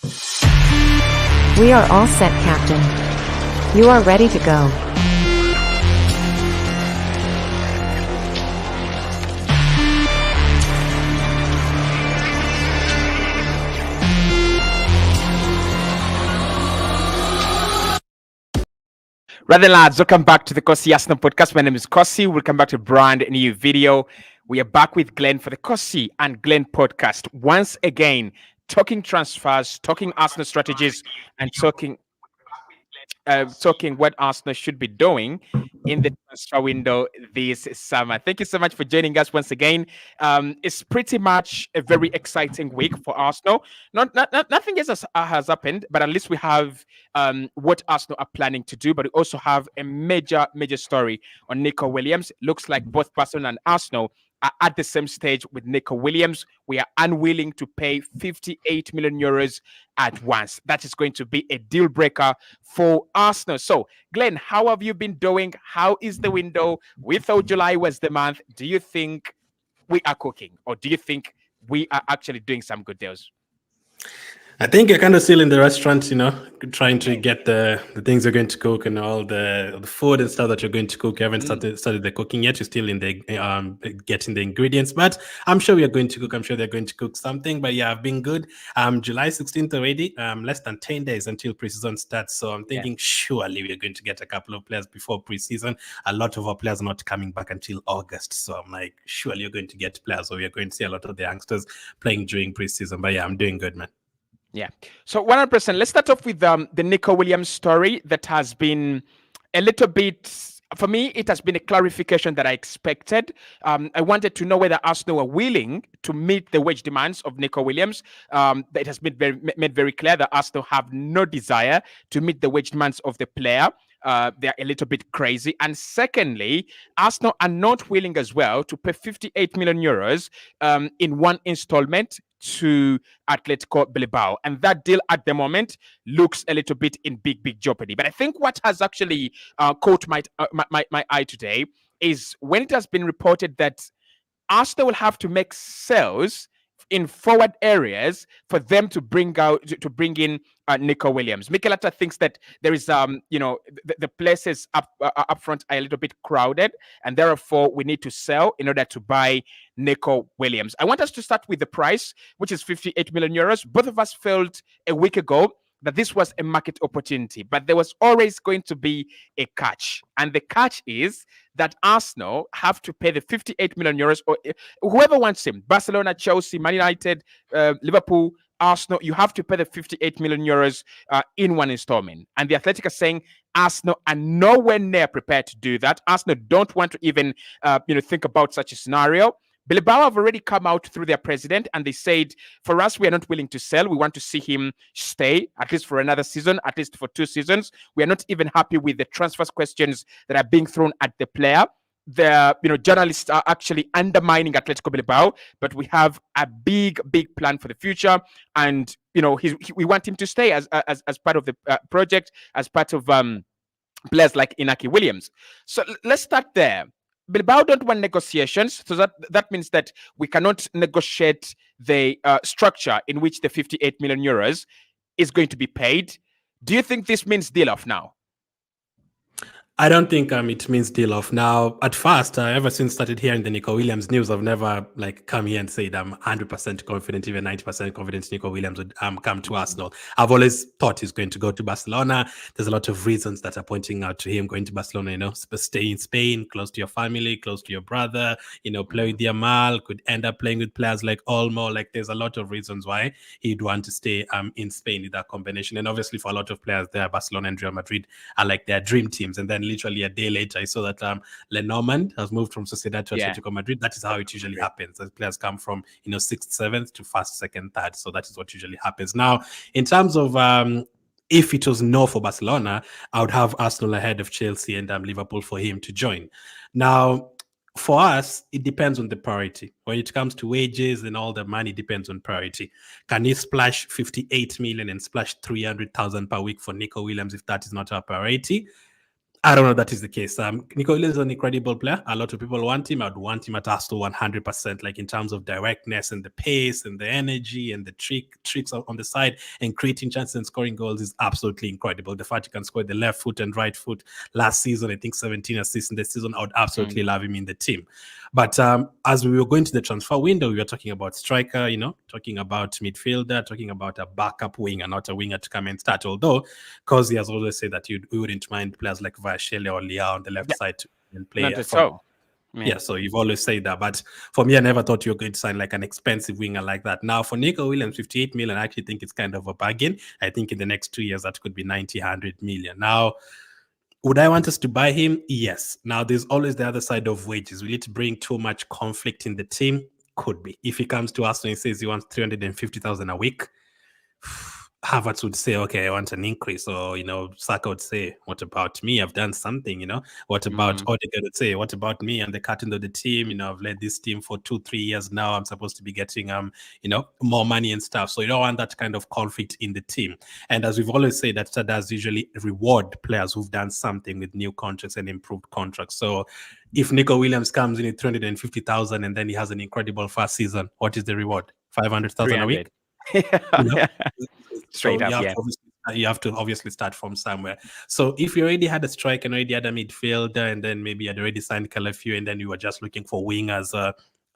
We are all set, Captain. You are ready to go. Right then, lads, welcome back to the Cossy Arsenal podcast. My name is Cossy. Welcome back to a brand new video. We are back with Glenn for the Cossy and Glenn podcast. Once again, talking transfers, talking Arsenal strategies, and talking what Arsenal should be doing in the transfer window this summer. Thank you so much for joining us once again. It's pretty much a very exciting week for Arsenal. Nothing else has happened, but at least we have what Arsenal are planning to do. But we also have a major story on Nico Williams. Looks like both Barcelona and Arsenal are at the same stage with Nico Williams. We are unwilling to pay 58 million euros at once. That is going to be a deal breaker for Arsenal. So, Glenn, how have you been doing? How is the window? We thought July was the month. Do you think we are cooking, or do you think we are actually doing some good deals? I think you're kind of still in the restaurant, trying to get the things you're going to cook and all the food and stuff that you're going to cook. You haven't started the cooking yet. You're still in the getting the ingredients, but I'm sure we are going to cook. I'm sure they're going to cook something. But yeah, I've been good. July 16th already. Less than 10 days until preseason starts. So I'm thinking surely we're going to get a couple of players before preseason. A lot of our players are not coming back until August. So I'm like, surely you're going to get players, or we're going to see a lot of the youngsters playing during preseason. But yeah, I'm doing good, man. Yeah. So 100%. Let's start off with the Nico Williams story that has been a little bit, for me, it has been a clarification that I expected. I wanted to know whether Arsenal were willing to meet the wage demands of Nico Williams. It has been made very clear that Arsenal have no desire to meet the wage demands of the player. They're a little bit crazy. And secondly, Arsenal are not willing as well to pay 58 million euros in one installment to Atletico Bilbao. And that deal at the moment looks a little bit in big jeopardy. But I think what has actually caught my eye today is when it has been reported that Arsenal will have to make sales in forward areas for them to bring in Nico Williams. Mikel thinks that there is the places up front are a little bit crowded, and therefore we need to sell in order to buy Nico Williams. I want us to start with the price, which is 58 million euros. Both of us felt a week ago that this was a market opportunity, but there was always going to be a catch. And the catch is that Arsenal have to pay the 58 million euros, or whoever wants him, Barcelona, Chelsea, Man United, Liverpool, Arsenal, you have to pay the 58 million euros in one installment. And the Athletic are saying Arsenal are nowhere near prepared to do that. Arsenal don't want to even think about such a scenario. Bilbao have already come out through their president, and they said, for us, we are not willing to sell. We want to see him stay, at least for another season, at least for 2 seasons. We are not even happy with the transfers questions that are being thrown at the player. The journalists are actually undermining Atletico Bilbao, but we have a big plan for the future, and we want him to stay as part of the project, as part of players like Inaki Williams. So let's start there. Bilbao don't want negotiations, so that means that we cannot negotiate the structure in which the 58 million euros is going to be paid. Do you think this means deal off now? I don't think it means deal off now. At first, ever since started hearing the Nico Williams news, I've never come here and said I'm 100% confident, even 90% confident Nico Williams would come to Arsenal. I've always thought he's going to go to Barcelona. There's a lot of reasons that are pointing out to him going to Barcelona. Stay in Spain, close to your family, close to your brother. Play with Yamal, could end up playing with players like Olmo. There's a lot of reasons why he'd want to stay in Spain with that combination. And obviously, for a lot of players there, Barcelona and Real Madrid are like their dream teams. And then literally a day later, I saw that Lenormand has moved from Sociedad to Atletico Madrid. That is how it usually happens. As players come from 6th, 7th to 1st, 2nd, 3rd. So that is what usually happens. Now, in terms of if it was no for Barcelona, I would have Arsenal ahead of Chelsea and Liverpool for him to join. Now, for us, it depends on the priority. When it comes to wages and all the money, depends on priority. Can you splash 58 million and splash 300,000 per week for Nico Williams if that is not our priority? I don't know if that is the case. Nico Williams is an incredible player. A lot of people want him. I'd want him at Arsenal 100%, like in terms of directness and the pace and the energy and the tricks on the side and creating chances and scoring goals is absolutely incredible. The fact he can score the left foot and right foot last season, I think 17 assists in the season, I would absolutely love him in the team. But as we were going to the transfer window, we were talking about striker, talking about midfielder, talking about a backup winger, not a winger to come and start. Although Cossy has always said that we wouldn't mind players like Shelley or Leah on the left side to play. Not at all. Yeah, so you've always said that. But for me, I never thought you were going to sign like an expensive winger like that. Now, for Nico Williams, 58 million, I actually think it's kind of a bargain. I think in the next 2 years, that could be 90, 100 million. Now, would I want us to buy him? Yes. Now, there's always the other side of wages. Will it bring too much conflict in the team? Could be. If he comes to us and he says he wants 350,000 a week, Havertz would say, okay, I want an increase. Or, Saka would say, what about me? I've done something, What about Odegaard would say, what about me? I'm the captain of the team. I've led this team for 2-3 years now. I'm supposed to be getting, more money and stuff. So you don't want that kind of conflict in the team. And as we've always said, that does usually reward players who've done something with new contracts and improved contracts. So if Nico Williams comes in at 350,000 and then he has an incredible first season, what is the reward? 500,000 a week? Straight up, you have to obviously start from somewhere. So if you already had a striker and already had a midfielder, and then maybe you had already signed Calafio, and then you were just looking for wingers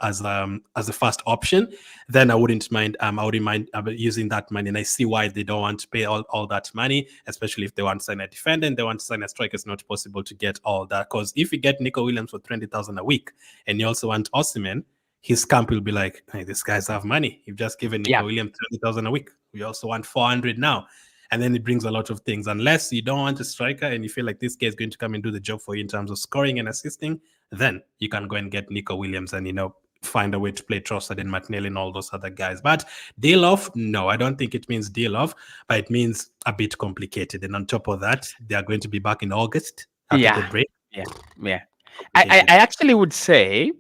as a first option, then I wouldn't mind. I wouldn't mind using that money, and I see why they don't want to pay all that money, especially if they want to sign a defender and they want to sign a striker. It's not possible to get all that, because if you get Nico Williams for 20,000 a week, and you also want Osimhen, his camp will be like, hey, these guys have money. You've just given Nico Williams 20,000 a week. We also want 400 now. And then it brings a lot of things. Unless you don't want a striker and you feel like this guy is going to come and do the job for you in terms of scoring and assisting, then you can go and get Nico Williams and, find a way to play Trossard and Martinelli and all those other guys. But deal off? No, I don't think it means deal off, but it means a bit complicated. And on top of that, they are going to be back in August after the break. Yeah. I actually would say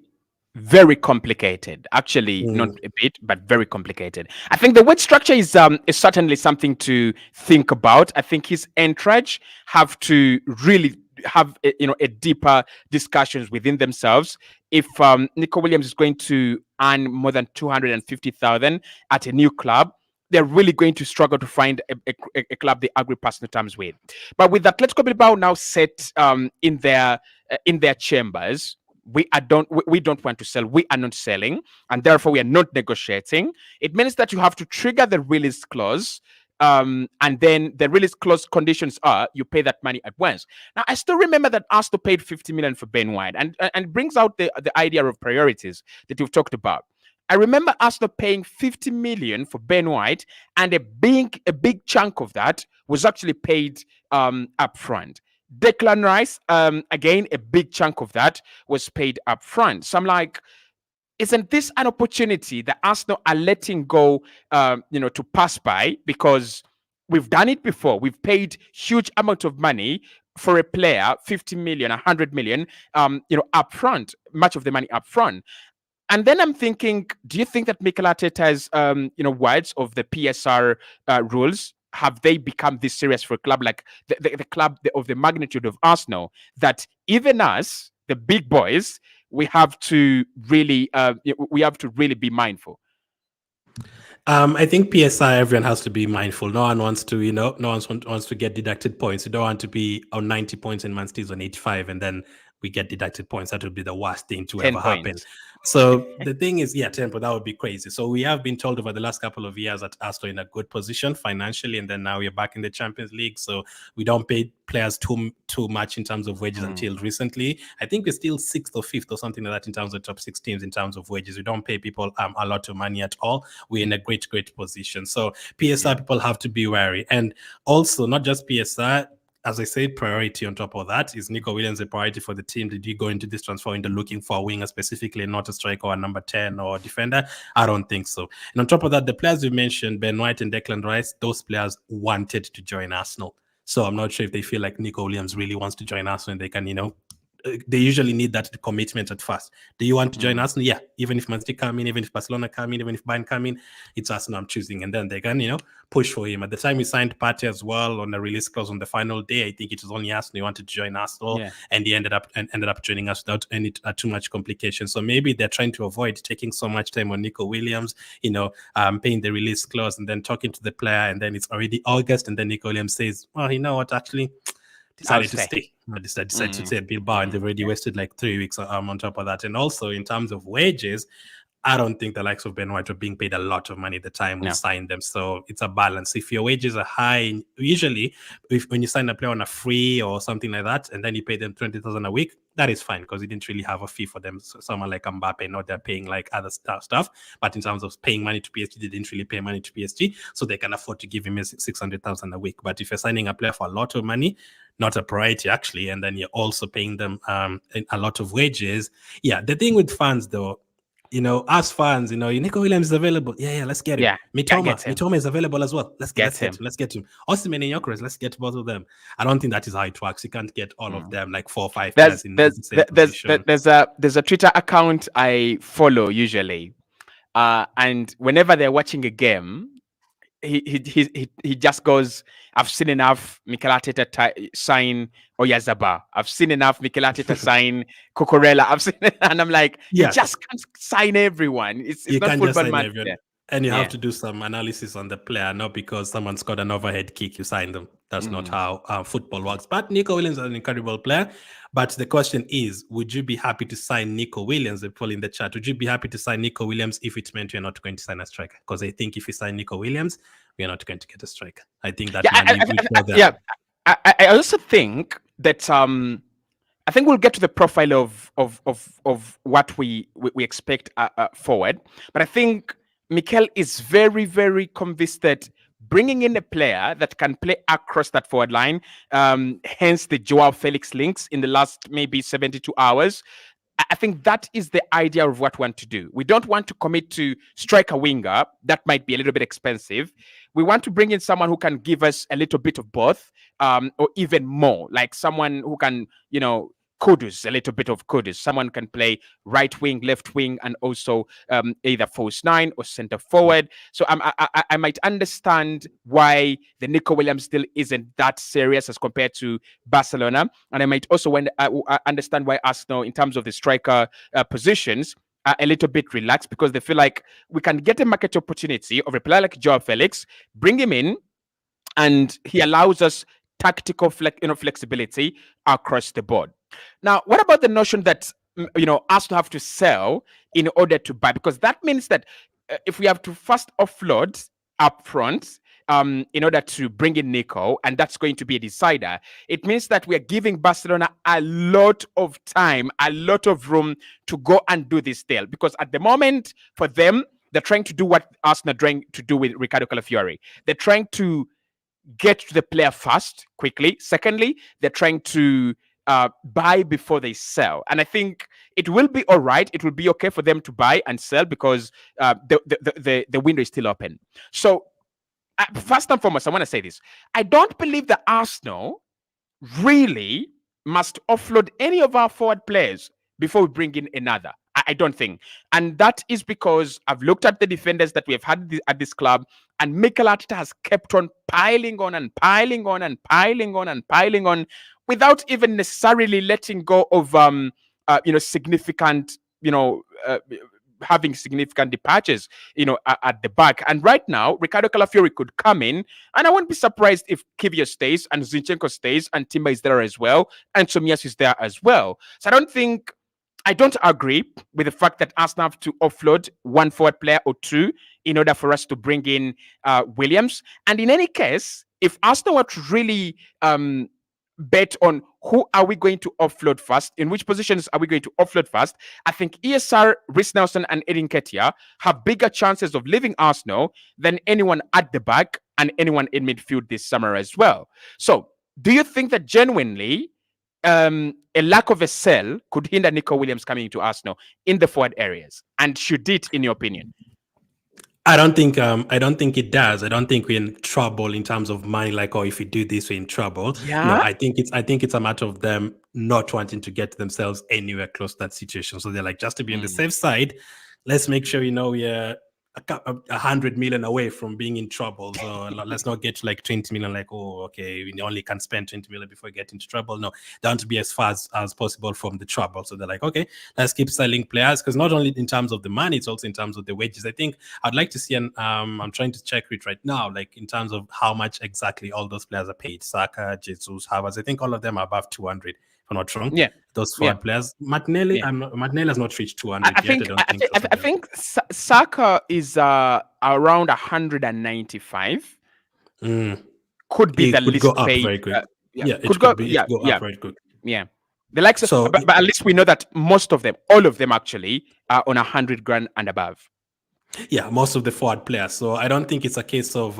very complicated. Actually, not a bit, but very complicated. I think the wage structure is certainly something to think about. I think his entourage have to really have a deeper discussions within themselves. If Nico Williams is going to earn more than 250,000 at a new club, they're really going to struggle to find a club they agree personal terms with. But with Atletico Bilbao now set in their chambers, we don't want to sell. We are not selling, and therefore we are not negotiating. It means that you have to trigger the release clause, and then the release clause conditions are you pay that money at once. Now, I still remember that Arsenal paid 50 million for Ben White, and it brings out the idea of priorities that you've talked about. I remember Arsenal paying 50 million for Ben White, and a big chunk of that was actually paid up front. Declan Rice, again, a big chunk of that was paid up front. So I'm like, isn't this an opportunity that Arsenal are letting go, to pass by? Because we've done it before. We've paid huge amount of money for a player, 50 million, 100 million, up front, much of the money up front. And then I'm thinking, do you think that Mikel Arteta's, words of the PSR rules, have they become this serious for a club like the club of the magnitude of Arsenal, that even us, the big boys, we have to really be mindful? I think PSI, everyone has to be mindful. No one wants to, wants to get deducted points. You don't want to be on 90 points and Man City's on 85, and then we get deducted points. That would be the worst thing to ever happen. So the thing is, 10 points, that would be crazy. So we have been told over the last couple of years that Arsenal in a good position financially, and then now we're back in the Champions League. So we don't pay players too much in terms of wages until recently. I think we're still 6th or 5th or something like that in terms of top 6 teams in terms of wages. We don't pay people a lot of money at all. We're in a great position. So PSR people have to be wary. And also, not just PSR, as I said, priority on top of that. Is Nico Williams a priority for the team? Did you go into this transfer window looking for a winger specifically, not a striker or a number 10 or a defender? I don't think so. And on top of that, the players you mentioned, Ben White and Declan Rice, those players wanted to join Arsenal. So I'm not sure if they feel like Nico Williams really wants to join Arsenal and they can, they usually need that commitment at first. Do you want to join Arsenal? Yeah. Even if Man City come in, even if Barcelona come in, even if Bayern come in, it's Arsenal I'm choosing. And then they can, push for him. At the time he signed Partey as well on the release clause on the final day, I think it was only Arsenal he wanted to join Arsenal, and he ended up joining us without any too much complication. So maybe they're trying to avoid taking so much time on Nico Williams, paying the release clause and then talking to the player, and then it's already August, and then Nico Williams says, well, you know what, actually decided to stay. Decided to stay at Bilbao, and they've already wasted like 3 weeks on top of that. And also in terms of wages, I don't think the likes of Ben White were being paid a lot of money at the time we signed them. So it's a balance. If your wages are high, usually when you sign a player on a free or something like that, and then you pay them 20,000 a week, that is fine because you didn't really have a fee for them. So someone like Mbappe, not they're paying like other stuff. But in terms of paying money to PSG, they didn't really pay money to PSG, so they can afford to give him 600,000 a week. But if you're signing a player for a lot of money, not a priority actually, and then you're also paying them a lot of wages. Yeah, the thing with fans though, us fans, Nico Williams is available. Yeah, let's get him. Yeah, Mitoma is available as well. Let's get him. Osimhen and Gyökeres, let's get both of them. I don't think that is how it works. You can't get all of them, like 4 or 5 players in the same position. There's a Twitter account I follow usually, and whenever they're watching a game, he just goes, I've seen enough Mikel Arteta sign Oyarzabal. I've seen enough Mikel Arteta sign Cucurella. I've seen it, and I'm like, you just can't sign everyone. It's not football match. And you have to do some analysis on the player, not because someone scored an overhead kick, you sign them. That's not how football works. But Nico Williams is an incredible player. But the question is, would you be happy to sign Nico Williams? The people in the chat, would you be happy to sign Nico Williams if it meant you're not going to sign a striker? Because I think if you sign Nico Williams, we're not going to get a striker. I think that I also think that I think we'll get to the profile of what we expect forward. But I think Mikel is very, very convinced that bringing in a player that can play across that forward line, hence the Joao Felix links in the last maybe 72 hours. I think that is the idea of what we want to do. We don't want to commit to strike a winger. That might be a little bit expensive. We want to bring in someone who can give us a little bit of both, or even more, like someone who can, Kudus, a little bit of Kudus. Someone can play right wing, left wing, and also either false 9 or center forward. So I might understand why the Nico Williams still isn't that serious as compared to Barcelona. And I might also understand why Arsenal, in terms of the striker positions, are a little bit relaxed because they feel like we can get a market opportunity of a player like Joao Felix, bring him in, and he allows us tactical flexibility across the board. Now, what about the notion that Arsenal have to sell in order to buy? Because that means that if we have to first offload up front in order to bring in Nico, and that's going to be a decider, it means that we are giving Barcelona a lot of time, a lot of room to go and do this deal. Because at the moment, for them, they're trying to do what Arsenal are trying to do with Ricardo Calafiori. They're trying to get to the player fast, quickly. Secondly, they're trying to buy before they sell. And I think it will be all right. It will be okay for them to buy and sell because the window is still open. So first and foremost, I want to say this. I don't believe that Arsenal really must offload any of our forward players before we bring in another. I don't think. And that is because I've looked at the defenders that we have had at this club, and Mikel Arteta has kept on piling on and piling on and piling on and piling on without even necessarily letting go of significant, having significant departures, at the back. And right now, Ricardo Calafiori could come in, and I wouldn't be surprised if Kivio stays and Zinchenko stays and Timber is there as well, and Tomiyasu is there as well. So I don't agree with the fact that Arsenal have to offload one forward player or two in order for us to bring in Williams. And in any case, if Arsenal were to really bet on who are we going to offload first, in which positions are we going to offload first, I think ESR, Reece Nelson, and Eddie Nketiah have bigger chances of leaving Arsenal than anyone at the back and anyone in midfield this summer as well. So do you think that genuinely a lack of a sell could hinder Nico Williams coming into Arsenal in the forward areas? And should it, in your opinion? I don't think it does. I don't think we're in trouble in terms of money, like, oh, if we do this, we're in trouble. No, Yeah. I think it's a matter of them not wanting to get themselves anywhere close to that situation. So they're like, just to be on the safe side, let's make sure we're 100 million away from being in trouble. So let's not get to like 20 million, like, oh, okay, we only can spend 20 million before we get into trouble. No, they want to be as far as possible from the trouble. So they're like, okay, let's keep selling players, because not only in terms of the money, it's also in terms of the wages. I think I'd like to see, I'm trying to check it right now, like in terms of how much exactly all those players are paid. Saka, Jesus, Havertz, I think all of them are above 200, if I'm not wrong. Yeah. Those forward players. Martinelli, Martinelli has not reached 200 yet. I think Saka is around 195. Could be the least go up paid. very quick. It could go up very quick. Yeah. The likes of, So- but at least we know that most of them, all of them actually, are on 100 grand and above. Yeah, most of the forward players. So I don't think it's a case of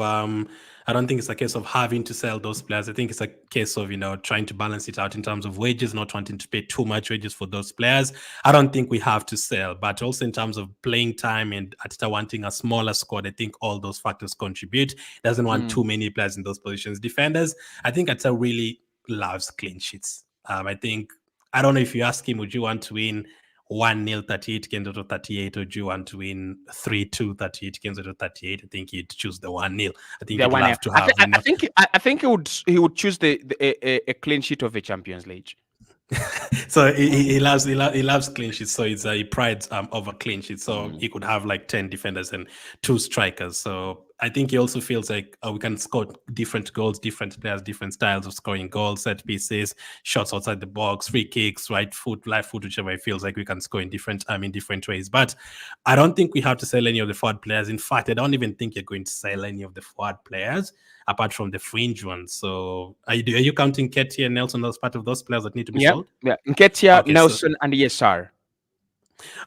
having to sell those players. I think it's a case of trying to balance it out in terms of wages, not wanting to pay too much wages for those players. I don't think we have to sell, but also in terms of playing time and Ateta wanting a smaller squad, I think all those factors contribute. Doesn't want too many players in those positions. Defenders, I think Ateta really loves clean sheets. I don't know if you ask him, would you want to win 1-0 38 games out of 38, or do you want to win 3-2 38 games out of 38? I think he'd choose the 1-0. I think he'd love to have. I think he would choose a clean sheet of the Champions League. So he loves clean sheets. So he prides over clean sheets. So he could have like 10 defenders and 2 strikers. So I think he also feels like we can score different goals, different players, different styles of scoring goals, set pieces, shots outside the box, free kicks, right foot, left foot, whichever it feels like we can score in different ways. But I don't think we have to sell any of the forward players. In fact, I don't even think you're going to sell any of the forward players apart from the fringe ones. So are you counting Nketiah and Nelson as part of those players that need to be sold? Yeah, Nketiah, Nelson, and ESR.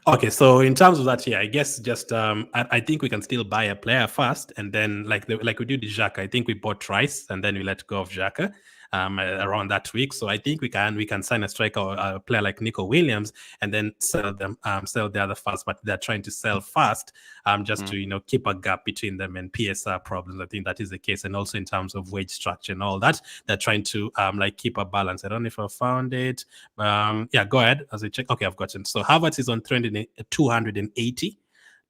Okay, so in terms of that, I guess just I think we can still buy a player first, and then like we did with Xhaka. I think we bought Rice, and then we let go of Xhaka around that week. So I think we can sign a striker or a player like Nico Williams, and then sell the other fast. But they're trying to sell fast, just to keep a gap between them and PSR problems. I think that is the case, and also in terms of wage structure and all that, they're trying to keep a balance. I don't know if I found it. Yeah, go ahead as I check. Okay, I've gotten. So Havertz is on 280.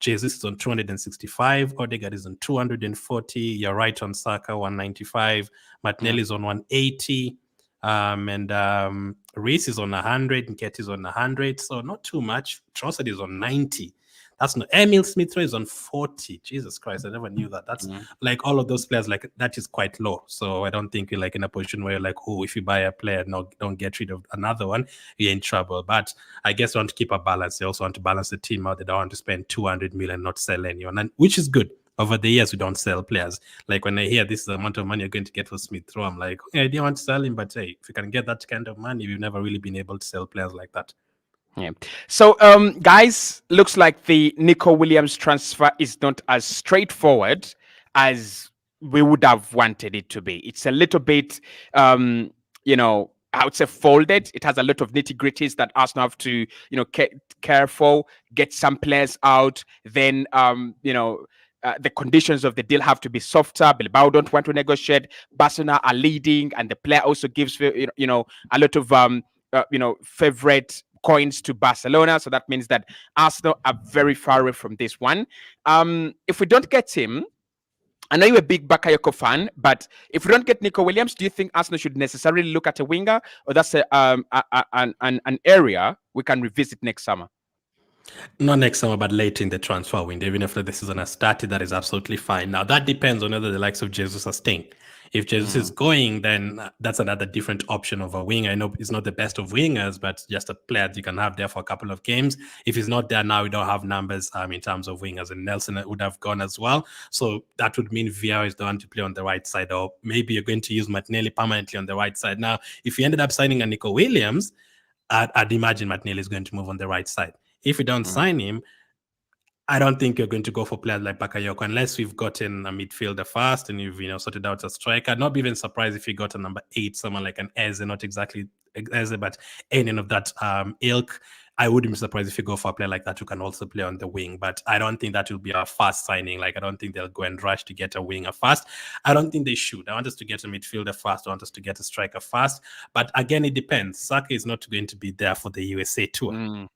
Jesus is on 265. Odegaard is on 240. You're right on Saka, 195. Martinelli is on 180. And Reece is on 100. Nketiah is on 100. So not too much. Trossard is on 90. That's not. Emil Smith-Rowe is on 40. Jesus Christ, I never knew that. That's like all of those players, like that is quite low. So I don't think you're like in a position where you're like, oh, if you buy a player, no, don't get rid of another one, you're in trouble. But I guess you want to keep a balance. They also want to balance the team out. They don't want to spend 200 million, not sell anyone, and which is good. Over the years, we don't sell players. Like when I hear this is the amount of money you're going to get for Smith-Rowe, I'm like, okay, I didn't want to sell him, but hey, if you can get that kind of money, we've never really been able to sell players like that. Yeah. So, guys, looks like the Nico Williams transfer is not as straightforward as we would have wanted it to be. It's a little bit, I would say folded. It has a lot of nitty gritties that Arsenal have to, careful, get some players out. Then, the conditions of the deal have to be softer. Bilbao don't want to negotiate. Barcelona are leading, and the player also gives, a lot of, favorite coins to Barcelona. So that means that Arsenal are very far away from this one. If we don't get him, I know you're a big Bakayoko fan, but if we don't get Nico Williams, do you think Arsenal should necessarily look at a winger, or that's an area we can revisit next summer? Not next summer, but late in the transfer window. Even after the season has started, that is absolutely fine. Now, that depends on whether the likes of Jesus are staying. If Jesus is going, then that's another different option of a winger. I know it's not the best of wingers, but just a player you can have there for a couple of games. If he's not there now, we don't have numbers in terms of wingers, and Nelson would have gone as well. So that would mean Vieira is the one to play on the right side, or maybe you're going to use Martinelli permanently on the right side. Now, if you ended up signing a Nico Williams, I'd imagine Martinelli is going to move on the right side. If we don't sign him, I don't think you're going to go for players like Bakayoko unless we've gotten a midfielder first and you've sorted out a striker. I'd not be even surprised if you got a number 8, someone like an Eze, not exactly Eze, but any of that ilk. I wouldn't be surprised if you go for a player like that who can also play on the wing. But I don't think that will be our fast signing. Like, I don't think they'll go and rush to get a winger fast. I don't think they should. I want us to get a midfielder fast. I want us to get a striker fast. But again, it depends. Saka is not going to be there for the USA tour.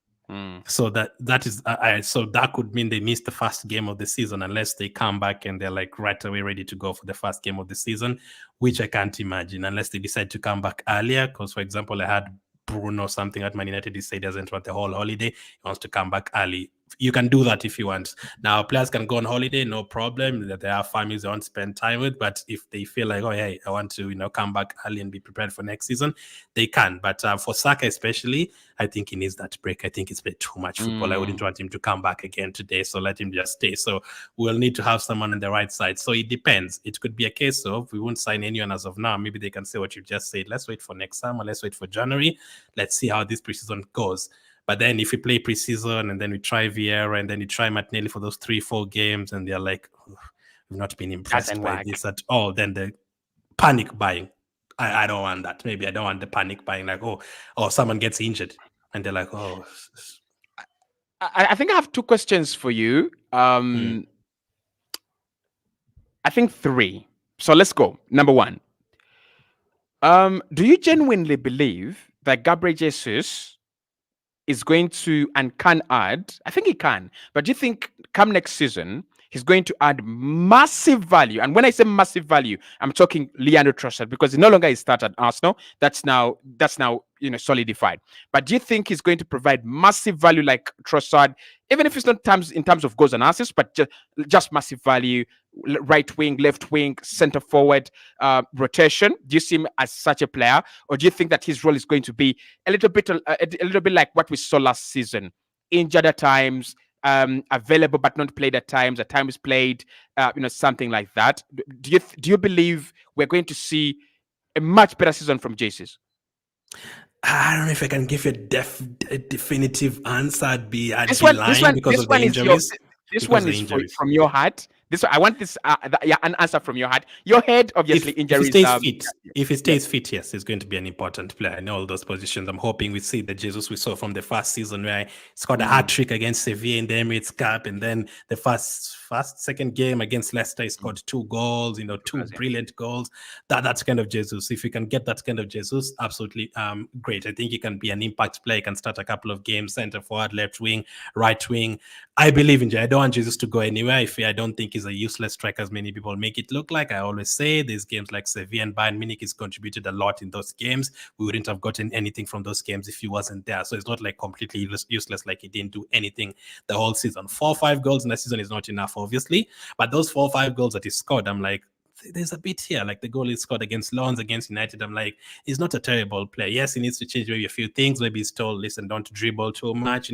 So that is so that could mean they miss the first game of the season unless they come back and they're like right away ready to go for the first game of the season, which I can't imagine unless they decide to come back earlier. Because, for example, I had Bruno something at Man United. He said he doesn't want the whole holiday. He wants to come back early. You can do that if you want. Now, players can go on holiday, no problem. That they have families they want to spend time with. But if they feel like, oh, hey, I want to, come back early and be prepared for next season, they can. But for Saka especially, I think he needs that break. I think he's played too much football. I wouldn't want him to come back again today. So let him just stay. So we'll need to have someone on the right side. So it depends. It could be a case of we won't sign anyone as of now. Maybe they can say what you just said. Let's wait for next summer. Let's wait for January. Let's see how this preseason goes. But then if we play preseason and then we try Vieira and then we try Martinelli for those 3-4 games and they're like, we've not been impressed by this at all, then the panic buying. I don't want that. Maybe I don't want the panic buying, like, oh, someone gets injured. And they're like, oh. I think I have 2 questions for you. I think 3. So let's go. Number 1. Do you genuinely believe that Gabriel Jesus is going to and can add, I think he can, but do you think come next season, he's going to add massive value? And when I say massive value, I'm talking Leandro Trossard, because he no longer is started at Arsenal. That's now solidified. But do you think he's going to provide massive value like Trossard, even if it's not in terms of goals and assists, but just massive value, right wing, left wing, center forward, rotation? Do you see him as such a player, or do you think that his role is going to be a little bit like what we saw last season, injured at times, available but not played at times played, something like that? Do you believe we're going to see a much better season from Jesus? I don't know if I can give you a definitive answer. I'd be lying because of the injuries. This one is from your heart. I want this an answer from your heart. Your head, obviously, injuries. If he stays fit, yes, he's going to be an important player in all those positions. I'm hoping we see the Jesus we saw from the first season, where he scored a hat trick against Sevilla in the Emirates Cup, and then the second game against Leicester, he scored 2 goals. 2 brilliant goals. That's kind of Jesus. If we can get that kind of Jesus, absolutely great. I think he can be an impact player. He can start a couple of games, center forward, left wing, right wing. I believe in Jesus. I don't want Jesus to go anywhere. I don't think he's a useless striker as many people make it look like. I always say there's games like Sevilla and Bayern Munich, he's contributed a lot in those games. We wouldn't have gotten anything from those games if he wasn't there. So it's not like completely useless, like he didn't do anything the whole season. 4 or 5 goals in a season is not enough, obviously. But those 4 or 5 goals that he scored, I'm like, there's a bit here. Like the goal he scored against Lens, against United, I'm like, he's not a terrible player. Yes, he needs to change maybe a few things. Maybe he's told, listen, don't dribble too much,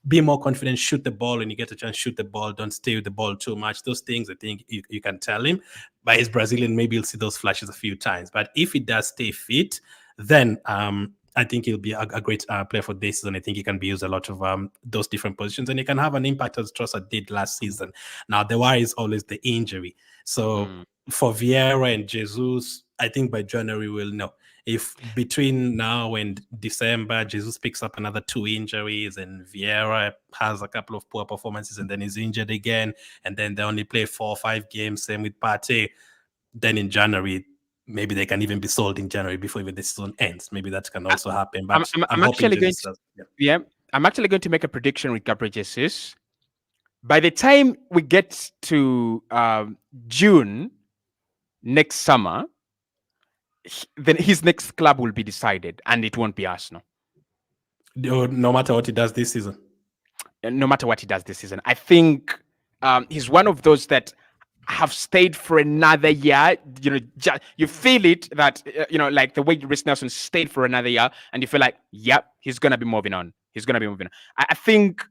be more confident, shoot the ball when you get a chance, shoot the ball, don't stay with the ball too much. Those things I think you can tell him. But he's Brazilian, maybe he'll see those flashes a few times. But if he does stay fit, then I think he'll be a great player for this season. I think he can be used a lot of those different positions, and he can have an impact as Trossard did last season. Now, the worry is always the injury. So for Vieira and Jesus, I think by January we'll know. If between now and December, Jesus picks up another 2 injuries and Vieira has a couple of poor performances and then is injured again, and then they only play 4 or 5 games, same with Partey, then in January, maybe they can even be sold in January before even the season ends. Maybe that can also happen. But I'm actually going to, I'm actually going to make a prediction with Gabriel Jesus. By the time we get to June next summer, then his next club will be decided, and it won't be Arsenal. No matter what he does this season. No matter what he does this season, I think he's one of those that have stayed for another year. You feel it that like the way Reece Nelson stayed for another year, and you feel like, he's gonna be moving on. I think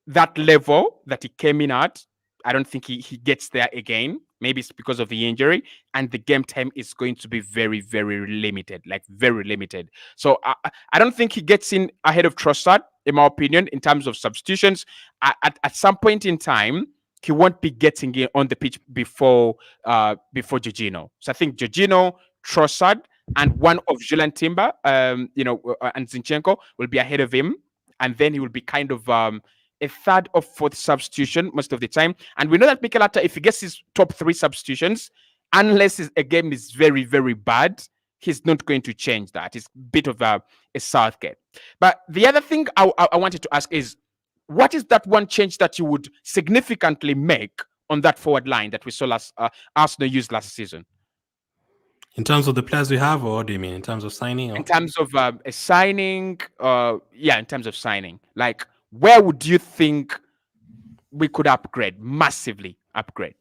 that level that he came in at, I don't think he gets there again. Maybe it's because of the injury, and the game time is going to be very, very limited, like very limited. So I don't think he gets in ahead of Trossard, in my opinion, in terms of substitutions. At some point in time, he won't be getting in on the pitch before Jorginho. So I think Jorginho, Trossard, and one of Julian Timber, and Zinchenko will be ahead of him. and then he will be kind of a third or fourth substitution most of the time. And we know that Mikel Arteta, if he gets his top 3 substitutions, unless a game is very, very bad, he's not going to change that. It's a bit of a Southgate. But the other thing I wanted to ask is, what is that one change that you would significantly make on that forward line that we saw Arsenal use last season? In terms of the players we have, or what do you mean? In terms of signing? Or? In terms of a signing, in terms of signing. Like, where would you think we could massively upgrade?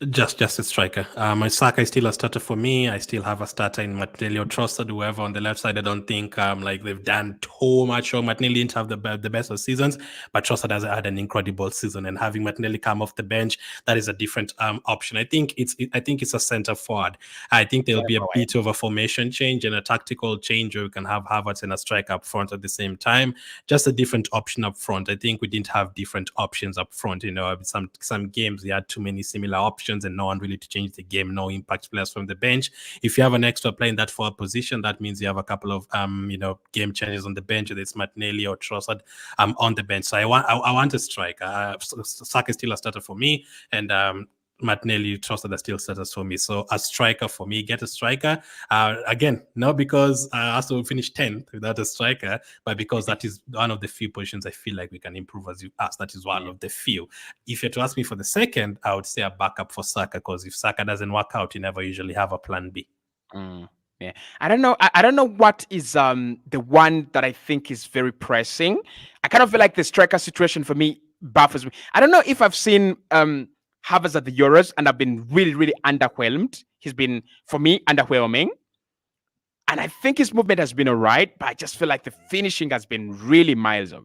Just a striker. My Saka is still a starter for me. I still have a starter in Martinelli or Trossard, whoever on the left side. I don't think like they've done too much. Or Martinelli didn't have the best of seasons, but Trossard has had an incredible season. And having Martinelli come off the bench, that is a different option. I think it's a centre forward. I think there'll be a bit of a formation change and a tactical change where we can have Havertz and a striker up front at the same time. Just a different option up front. I think we didn't have different options up front. You know, some games we had too many similar options and no one really to change the game, no impact players from the bench. If you have an extra player in that forward position, that means you have a couple of game changes on the bench, whether it's Martinelli or Trossard on the bench. So I want a striker. Saka is still a starter for me, and Martinelli, Trossard are still starters for me. So a striker for me, get a striker. Again, not because Arsenal will finish 10th without a striker, but because that is one of the few positions I feel like we can improve as you asked. That is one of the few. If you're to ask me for the second, I would say a backup for Saka, because if Saka doesn't work out, you never usually have a plan B. Yeah, I don't know. I don't know what is the one that I think is very pressing. I kind of feel like the striker situation for me baffles me. I don't know if I've seen Havertz at the Euros, and I've been really, really underwhelmed. He's been, for me, underwhelming. And I think his movement has been all right, but I just feel like the finishing has been really miles off.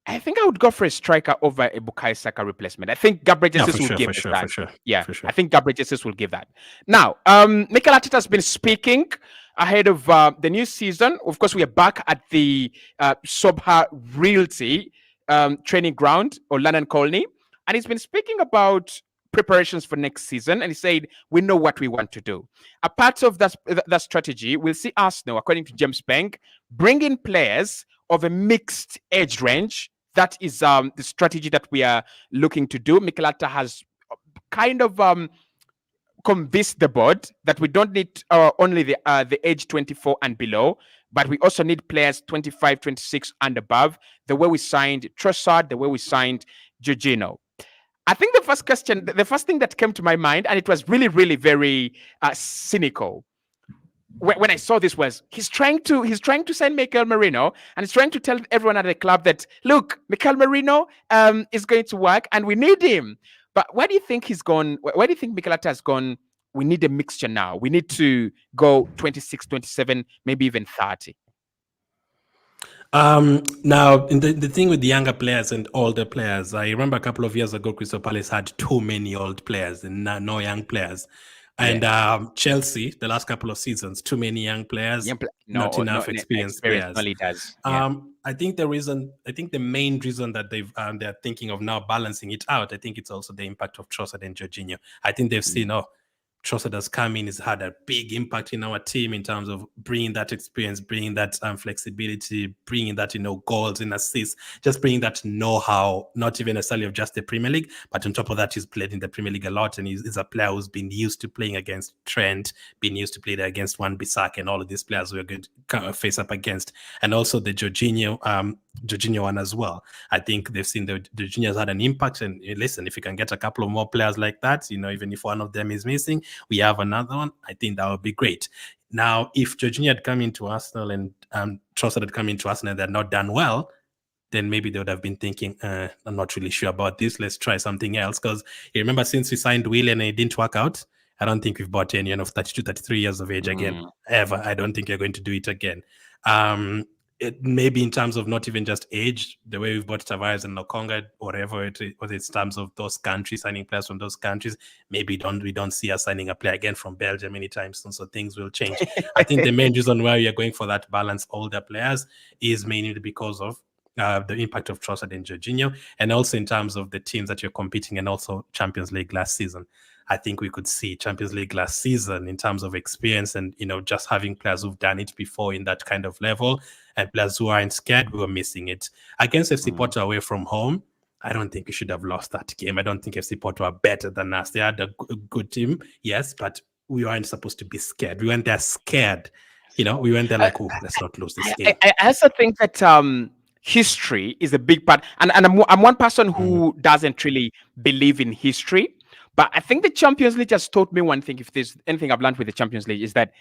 I think I would go for a striker over a Bukayo Saka replacement. I think Gabriel Jesus will give that. For sure. I think Gabriel Jesus will give that. Now, Mikel Arteta has been speaking ahead of the new season. Of course, we are back at the Sobha Realty training ground, or London Colney, and he's been speaking about preparations for next season, and he said we know what we want to do. A part of that strategy will see Arsenal, according to James Bank, bring in players of a mixed age range. That is the strategy that we are looking to do. Mikel Arteta has kind of convinced the board that we don't need only the age 24 and below, but we also need players 25, 26 and above, the way we signed Trossard, the way we signed Jorginho. I think the first thing that came to my mind, and it was really, really very cynical, when I saw this, was he's trying to sign Mikel Merino, and he's trying to tell everyone at the club that, look, Mikel Merino is going to work and we need him. But where do you think he's gone? Where do you think Mikel Arteta has gone? We need a mixture now. We need to go 26, 27, maybe even 30. Now, in the thing with the younger players and older players, I remember a couple of years ago, Crystal Palace had too many old players and no young players. And Chelsea, the last couple of seasons, too many young players, not enough experienced players. Does. I think the main reason that they're thinking of now balancing it out, I think it's also the impact of Trossard and Jorginho. I think they've seen, Trossard has come in, has had a big impact in our team in terms of bringing that experience, bringing that flexibility, bringing that, goals and assists, just bringing that know-how, not even necessarily of just the Premier League, but on top of that, he's played in the Premier League a lot, and he's a player who's been used to playing against Trent, been used to playing against Wan-Bissaka, and all of these players we're going to face up against. And also the Jorginho one as well. I think they've seen the Jorginho has had an impact, and listen, if you can get a couple of more players like that, even if one of them is missing, we have another one, I think that would be great. Now, if Jorginho had come into Arsenal and Trossard had come into Arsenal and they're not done well, then maybe they would have been thinking, I'm not really sure about this, let's try something else. Because you remember, since we signed Willian and it didn't work out, I don't think we've bought anyone of 32, 33 years of age again, ever. I don't think you're going to do it again. It maybe in terms of not even just age, the way we've bought Tavares and Lokonga, whatever it was, in terms of those countries, signing players from those countries, maybe we don't see us signing a player again from Belgium anytime soon, so things will change. I think the main reason why we are going for that balance older players is mainly because of the impact of Trossard and Jorginho, and also in terms of the teams that you're competing, and also Champions League last season. I think we could see Champions League last season in terms of experience and, just having players who've done it before in that kind of level, and players who aren't scared. We were missing it. Against FC Porto away from home, I don't think we should have lost that game. I don't think FC Porto are better than us. They had a good team, yes, but we weren't supposed to be scared. We weren't there scared. We went there like, oh, let's not lose this game. I also think that history is a big part. And I'm one person who doesn't really believe in history. But I think the Champions League just taught me one thing. If there's anything I've learned with the Champions League, is that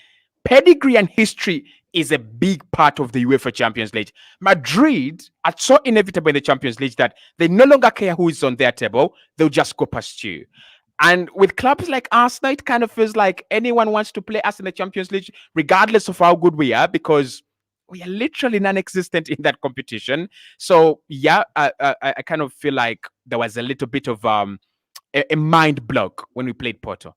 pedigree and history is a big part of the UEFA Champions League. Madrid are so inevitable in the Champions League that they no longer care who is on their table. They'll just go past you. And with clubs like Arsenal, it kind of feels like anyone wants to play us in the Champions League, regardless of how good we are, because we are literally non-existent in that competition. So yeah, I kind of feel like there was a little bit of a mind block when we played Porto.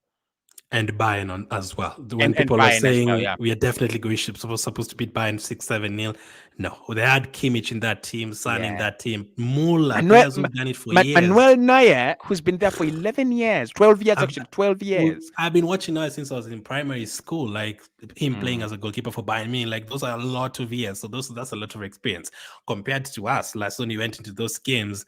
And Bayern on as well. When people are saying we are definitely going supposed to beat Bayern 6-7-0. No, they had Kimmich in that team, Son in that team, Muller, players who've done it for years. Manuel Neuer, who's been there for 11 years, 12 years actually, 12 years. I've been watching Neuer since I was in primary school, like him playing as a goalkeeper for Bayern Munich. Like those are a lot of years, so that's a lot of experience compared to us. Last when you went into those games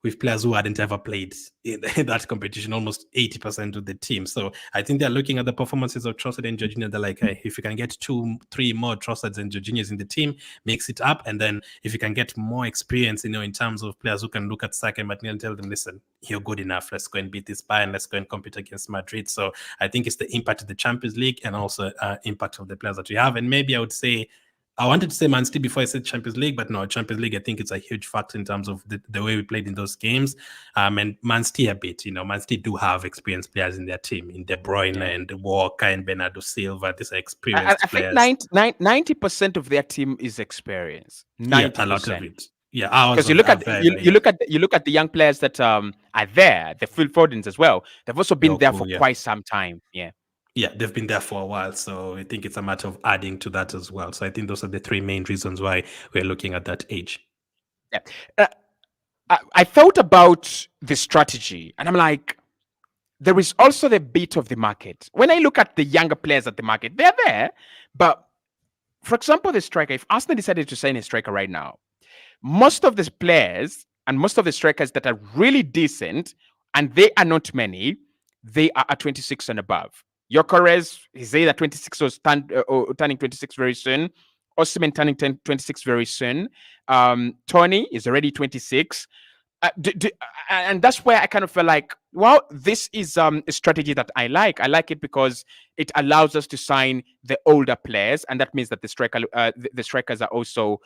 with players who hadn't ever played in that competition, almost 80% of the team. So I think they're looking at the performances of Trossard and Jorginho. They're like, hey, if you can get 2-3 more Trossards and Jorginhos in the team, mix it up. And then if you can get more experience, in terms of players who can look at Saka and Martinelli and tell them, listen, you're good enough. Let's go and beat this Bayern. Let's go and compete against Madrid. So I think it's the impact of the Champions League and also impact of the players that we have. And maybe I would say, I wanted to say Man City before I said Champions League, but no, Champions League, I think it's a huge factor in terms of the way we played in those games. And Man City a bit, Man City do have experienced players in their team, in De Bruyne and Walker and Bernardo Silva. These are experienced players. I think 90% of their team is experience. 90%. Yeah, a lot of it. Yeah, because you look at the young players that are there, the Phil Fordens as well. They've also been there for quite some time. Yeah, they've been there for a while, so I think it's a matter of adding to that as well. So I think those are the three main reasons why we're looking at that age. Yeah, I thought about the strategy, and I'm like, there is also the bit of the market. When I look at the younger players at the market, they're there, but for example, the striker, if Arsenal decided to sign a striker right now, most of the players and most of the strikers that are really decent, and they are not many, they are at 26 and above. Gyökeres, he's either 26 or turning 26 very soon. Osimhen turning 26 very soon. Tony is already 26. And that's where I kind of feel like, well, this is a strategy that I like. I like it because it allows us to sign the older players, and that means that the strikers are also,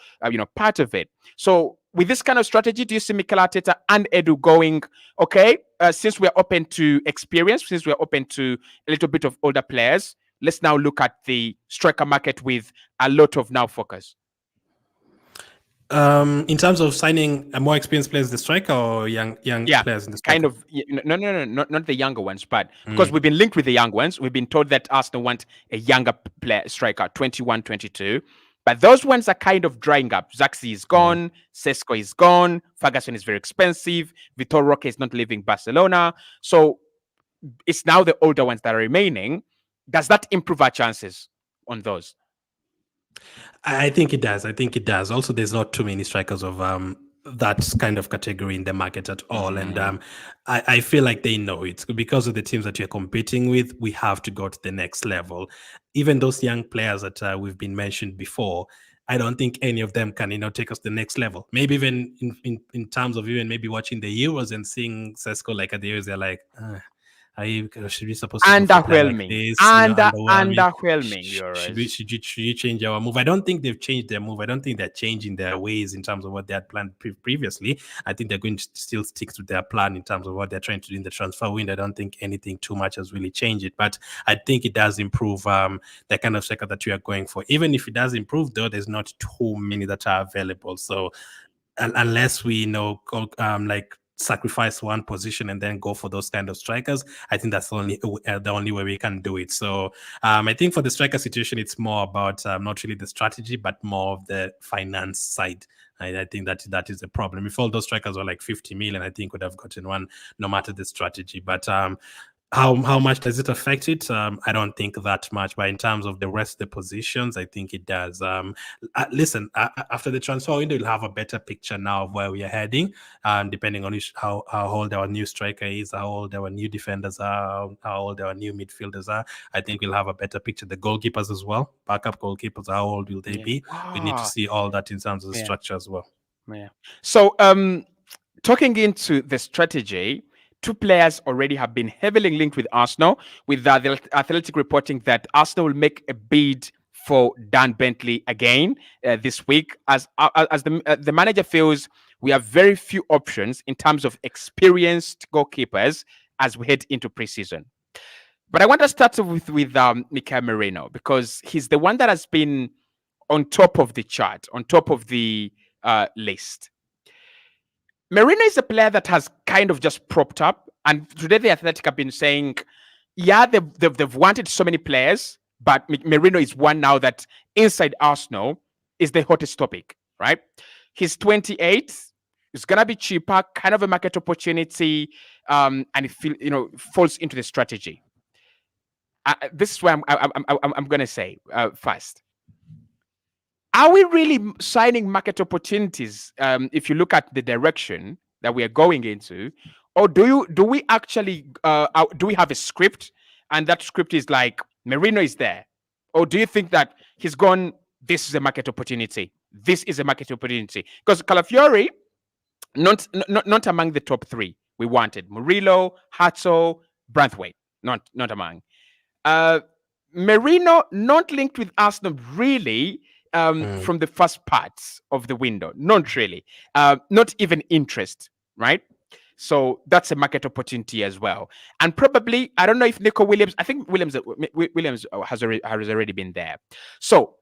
part of it. So with this kind of strategy, do you see Mikel Arteta and Edu going, okay, since we're open to experience, since we're open to a little bit of older players, let's now look at the striker market with a lot of now focus? In terms of signing a more experienced players, the striker or young players in the striker? Kind of. No, not the younger ones, but because we've been linked with the young ones, we've been told that Arsenal want a younger striker, 21, 22. But those ones are kind of drying up. Zaxi is gone, Sesko is gone, Ferguson is very expensive, Vitor Roque is not leaving Barcelona. So it's now the older ones that are remaining. Does that improve our chances on those? I think it does. Also, there's not too many strikers of that kind of category in the market at all. And I feel like they know it. Because of the teams that you're competing with, we have to go to the next level. Even those young players that we've been mentioned before, I don't think any of them can, take us to the next level. Maybe even in terms of even maybe watching the Euros and seeing Sesko like at the Euros, they're like, should we supposed to underwhelming? Underwhelming. Should you change our move? I don't think they've changed their move. I don't think they're changing their ways in terms of what they had planned previously. I think they're going to still stick to their plan in terms of what they're trying to do in the transfer window. I don't think anything too much has really changed it, but I think it does improve the kind of striker that we are going for. Even if it does improve, though, there's not too many that are available. So unless we sacrifice one position and then go for those kind of strikers, I think that's the only way we can do it. So I think for the striker situation, it's more about not really the strategy, but more of the finance side I think that is a problem. If all those strikers were like 50 million, I think would have gotten one no matter the strategy. But how much does it affect it? I don't think that much, but in terms of the rest of the positions, I think it does. Listen, after the transfer window, we'll have a better picture now of where we are heading, depending on how old our new striker is, how old our new defenders are, how old our new midfielders are. I think we'll have a better picture. The goalkeepers as well, backup goalkeepers, how old will they be? We need to see all that in terms of the structure as well. Yeah. So, talking into the strategy, two players already have been heavily linked with Arsenal, with the Athletic reporting that Arsenal will make a bid for Dan Bentley again this week, as the manager feels we have very few options in terms of experienced goalkeepers as we head into preseason. But I want to start with Mikel Merino, because he's the one that has been on top of the chart, on top of the list. Merino is a player that has kind of just propped up, and today the Athletic have been saying, yeah, they've wanted so many players, but Merino is one now that inside Arsenal is the hottest topic, right? He's 28. It's gonna be cheaper, kind of a market opportunity, and it falls into the strategy. This is where I'm gonna say first. Are we really signing market opportunities if you look at the direction that we are going into, or do we actually do we have a script, and that script is like Merino is there, or do you think that he's gone? This is a market opportunity. This is a market opportunity, because Calafiori not among the top three we wanted. Murillo, Hato, Branthwaite, not among. Merino not linked with Arsenal really. From the first parts of the window, not really, not even interest, right? So that's a market opportunity as well. And probably, I don't know if Nico Williams, I think Williams has already been there. So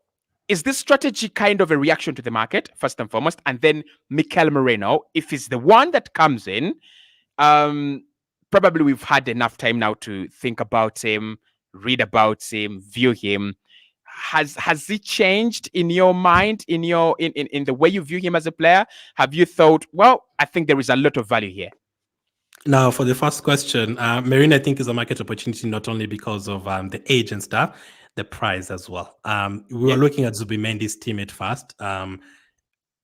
is this strategy kind of a reaction to the market, first and foremost? And then Mikel Merino, if he's the one that comes in, probably we've had enough time now to think about him, read about him, view him. Has he changed in your mind, in the way you view him as a player? Have you thought, well, I think there is a lot of value here? Now, for the first question, Merino, I think, is a market opportunity not only because of the age and stuff, the price as well. We were looking at Zubimendi's team at first,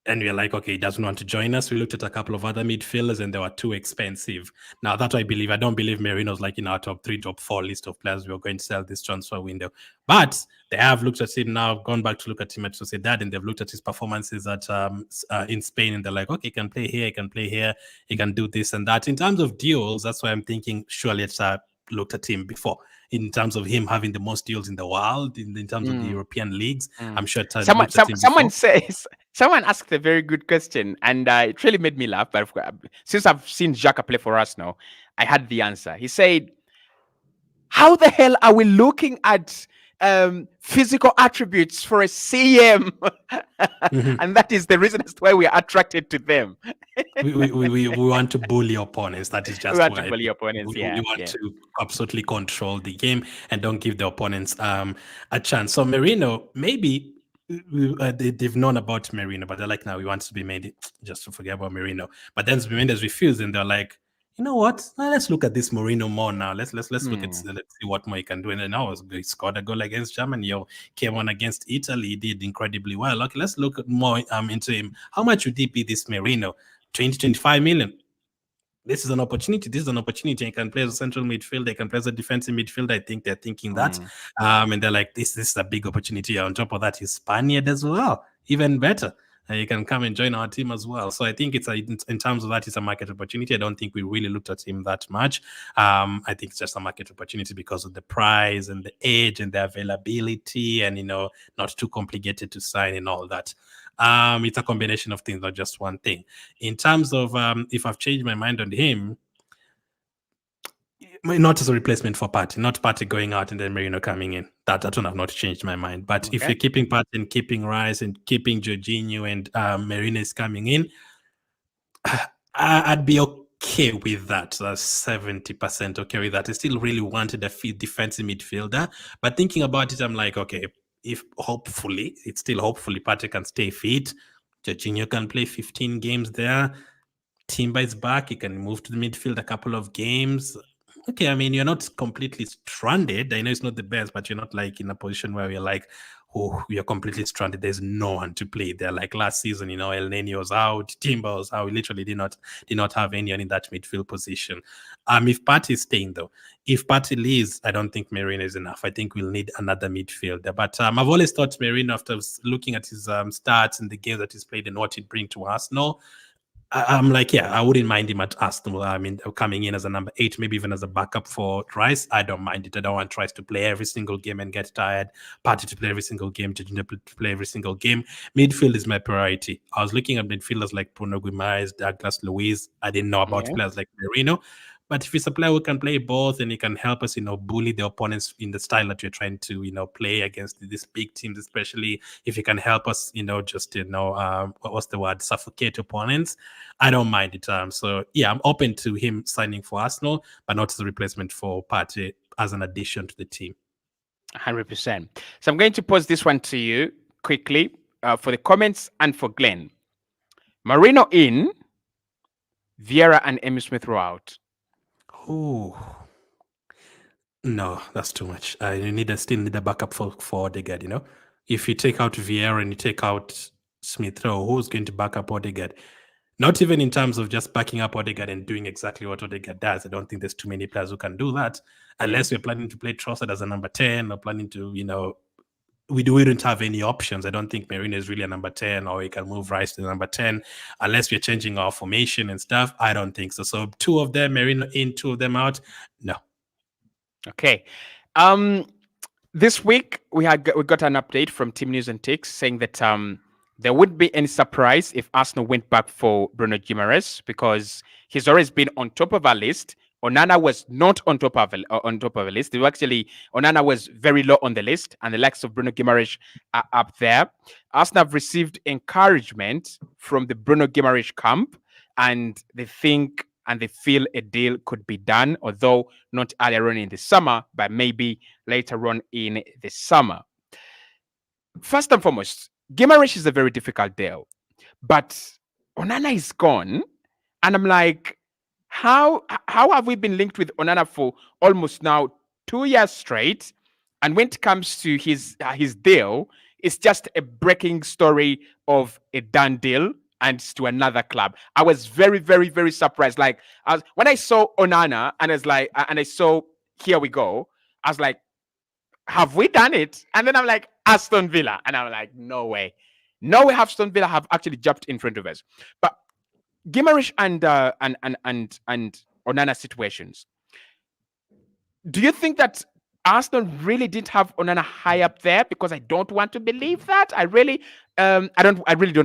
and we were like, okay, he doesn't want to join us. We looked at a couple of other midfielders, and they were too expensive. Now, that's what I believe. I don't believe Merino's like in our top 3, top 4 list of players we are going to sell this transfer window. But they have looked at him now, gone back to look at him at Sociedad, and they've looked at his performances at in Spain, and they're like, okay, he can play here, he can play here, he can do this and that. In terms of deals, that's why I'm thinking surely it's looked at him before. In terms of him having the most deals in the world, in terms of the European leagues, I'm sure someone asked a very good question, and it really made me laugh. But since I've seen Xhaka play for us now, I had the answer. He said, "How the hell are we looking at physical attributes for a CM?" And that is the reason as to why we are attracted to them. we want to bully opponents. That is just we want to bully opponents. We want to absolutely control the game and don't give the opponents a chance. So Merino, maybe they've known about Merino, but they're like, now we want to be made just to forget about Merino. But then Zubimendi's refused, and they're like, you know what? Let's look at this Merino more now. Let's look at, let's see what more he can do. And now he scored a goal against Germany. Came on against Italy. He did incredibly well. Okay, let's look more into him. How much would he be, this Merino? 20-25 million. This is an opportunity. This is an opportunity. He can play as a central midfielder. He can play as a defensive midfielder. I think they're thinking that. And they're like, this is a big opportunity. On top of that, he's Spaniard as well. Even better. You can come and join our team as well. So I think in terms of that, it's a market opportunity. I don't think we really looked at him that much. I think it's just a market opportunity because of the price and the age and the availability and, not too complicated to sign and all that. It's a combination of things, not just one thing. In terms of if I've changed my mind on him, not as a replacement for Partey, not Partey going out and then Merino coming in. That one I've not changed my mind. But if you're keeping Partey and keeping Rice and keeping Jorginho and Merino is coming in, I'd be okay with that. 70% okay with that. I still really wanted a defensive midfielder. But thinking about it, I'm like, okay, if hopefully Partey can stay fit, Jorginho can play 15 games there. Timber is back. He can move to the midfield a couple of games. Okay, I mean, you're not completely stranded. I know it's not the best, but you're not like in a position where you're like, oh, you're completely stranded. There's no one to play there. Like last season, El Nino was out, Timber was out. We literally did not have anyone in that midfield position. If Partey is staying though, if Partey leaves, I don't think Merino is enough. I think we'll need another midfielder. But I've always thought Merino, after looking at his stats and the games that he's played and what he'd bring to Arsenal, I'm like, yeah, I wouldn't mind him at Arsenal. I mean, coming in as a number 8, maybe even as a backup for Rice. I don't mind it. I don't want Rice to play every single game and get tired. Partey to play every single game, to play every single game. Midfield is my priority. I was looking at midfielders like Bruno Guimaraes, Douglas Luiz. I didn't know about players like Merino. But if it's a player who can play both and he can help us, bully the opponents in the style that we're trying to, play against these big teams, especially if he can help us, what's the word, suffocate opponents, I don't mind it. So yeah, I'm open to him signing for Arsenal, but not as a replacement for Partey, as an addition to the team. 100%. So I'm going to pose this one to you quickly for the comments and for Glenn. Merino in, Vieira and Emile Smith Rowe out. Oh no, that's too much. I still need a backup for Odegaard. If you take out Vieira and you take out Smith Rowe, who's going to back up Odegaard? Not even in terms of just backing up Odegaard and doing exactly what Odegaard does. I don't think there's too many players who can do that, unless we're planning to play Trossard as a number 10 or planning to, we don't have any options. I don't think Merino is really a number 10, or we can move Rice to the number 10 unless we're changing our formation and stuff. I don't think so. So 2 of them, Merino in, 2 of them out. No. Okay. This week we got an update from Team News and Ticks saying that there wouldn't be any surprise if Arsenal went back for Bruno Guimaraes, because he's always been on top of our list. Onana was not on top of a list. Onana was very low on the list, and the likes of Bruno Guimaraes are up there. Arsenal have received encouragement from the Bruno Guimaraes camp, and they think and they feel a deal could be done, although not earlier on in the summer, but maybe later on in the summer. First and foremost, Guimaraes is a very difficult deal, but Onana is gone, and I'm like, how have we been linked with Onana for almost now 2 years straight? And when it comes to his deal, it's just a breaking story of a done deal and to another club. I was very, very, very surprised. Like, when I saw Onana and I saw here we go, I was like, have we done it? And then I'm like, Aston Villa, and I'm like, no way, Aston Villa have actually jumped in front of us. But Guimaraes and Onana situations. Do you think that Arsenal really didn't have Onana high up there? Because I don't want to believe that. I really don't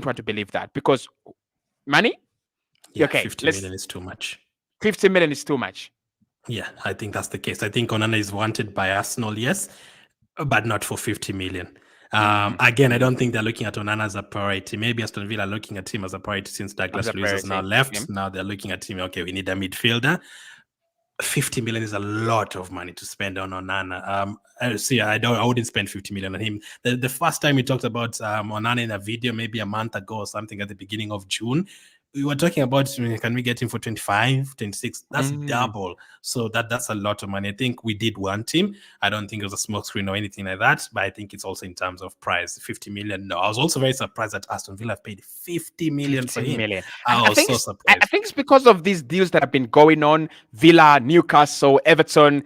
want to believe that, because money. Yeah, okay, 50 million is too much. 50 million is too much. Yeah, I think that's the case. I think Onana is wanted by Arsenal, yes, but not for 50 million. Again, I don't think they're looking at Onana as a priority. Maybe Aston Villa are looking at him as a priority since Douglas Luiz has now left. Now they're looking at him, okay, we need a midfielder. 50 million is a lot of money to spend on Onana. I wouldn't spend 50 million on him. The first time we talked about Onana in a video, maybe a month ago or something, at the beginning of June, we were talking about, can we get him for 25, 26? That's double. So that's a lot of money. I think we did want him. I don't think it was a smokescreen or anything like that, but I think it's also in terms of price. 50 million. No, I was also very surprised that Aston Villa paid 50 million for him. I was so surprised. I think it's because of these deals that have been going on. Villa, Newcastle, Everton.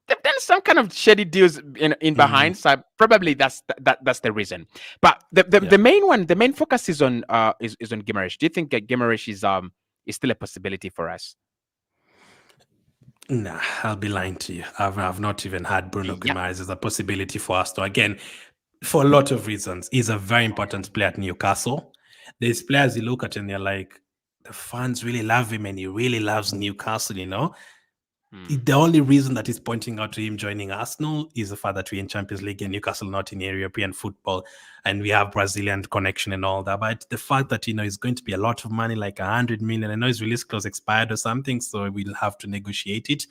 They've done some kind of shady deals in behind, so probably that's the reason. But the main focus is on Guimaraes. Do you think that Guimaraes is still a possibility for us? Nah, I'll be lying to you. I've not even had Bruno Guimaraes as a possibility for us. So again, for a lot of reasons, he's a very important player at Newcastle. There's players you look at and they're like, the fans really love him and he really loves Newcastle, The only reason that is pointing out to him joining Arsenal is the fact that we're in Champions League and Newcastle not in European football, and we have Brazilian connection and all that. But the fact that it's going to be a lot of money, like 100 million. I know his release clause expired or something, so we'll have to negotiate it.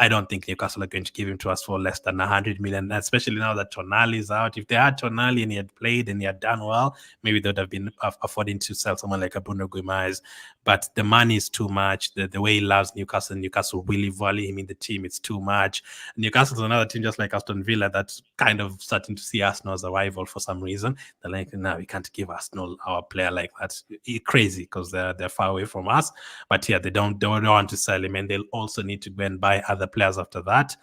I don't think Newcastle are going to give him to us for less than 100 million, especially now that Tonali is out. If they had Tonali and he had played and he had done well, maybe they would have been affording to sell someone like a Bruno Guimaraes. But the money is too much. The way he loves Newcastle really value him in the team. It's too much. Newcastle's another team just like Aston Villa that's kind of starting to see Arsenal as a rival for some reason. They're like, no, we can't give Arsenal our player like that. It's crazy because they're far away from us. But yeah, they don't want to sell him, and they'll also need to go and buy other players after that.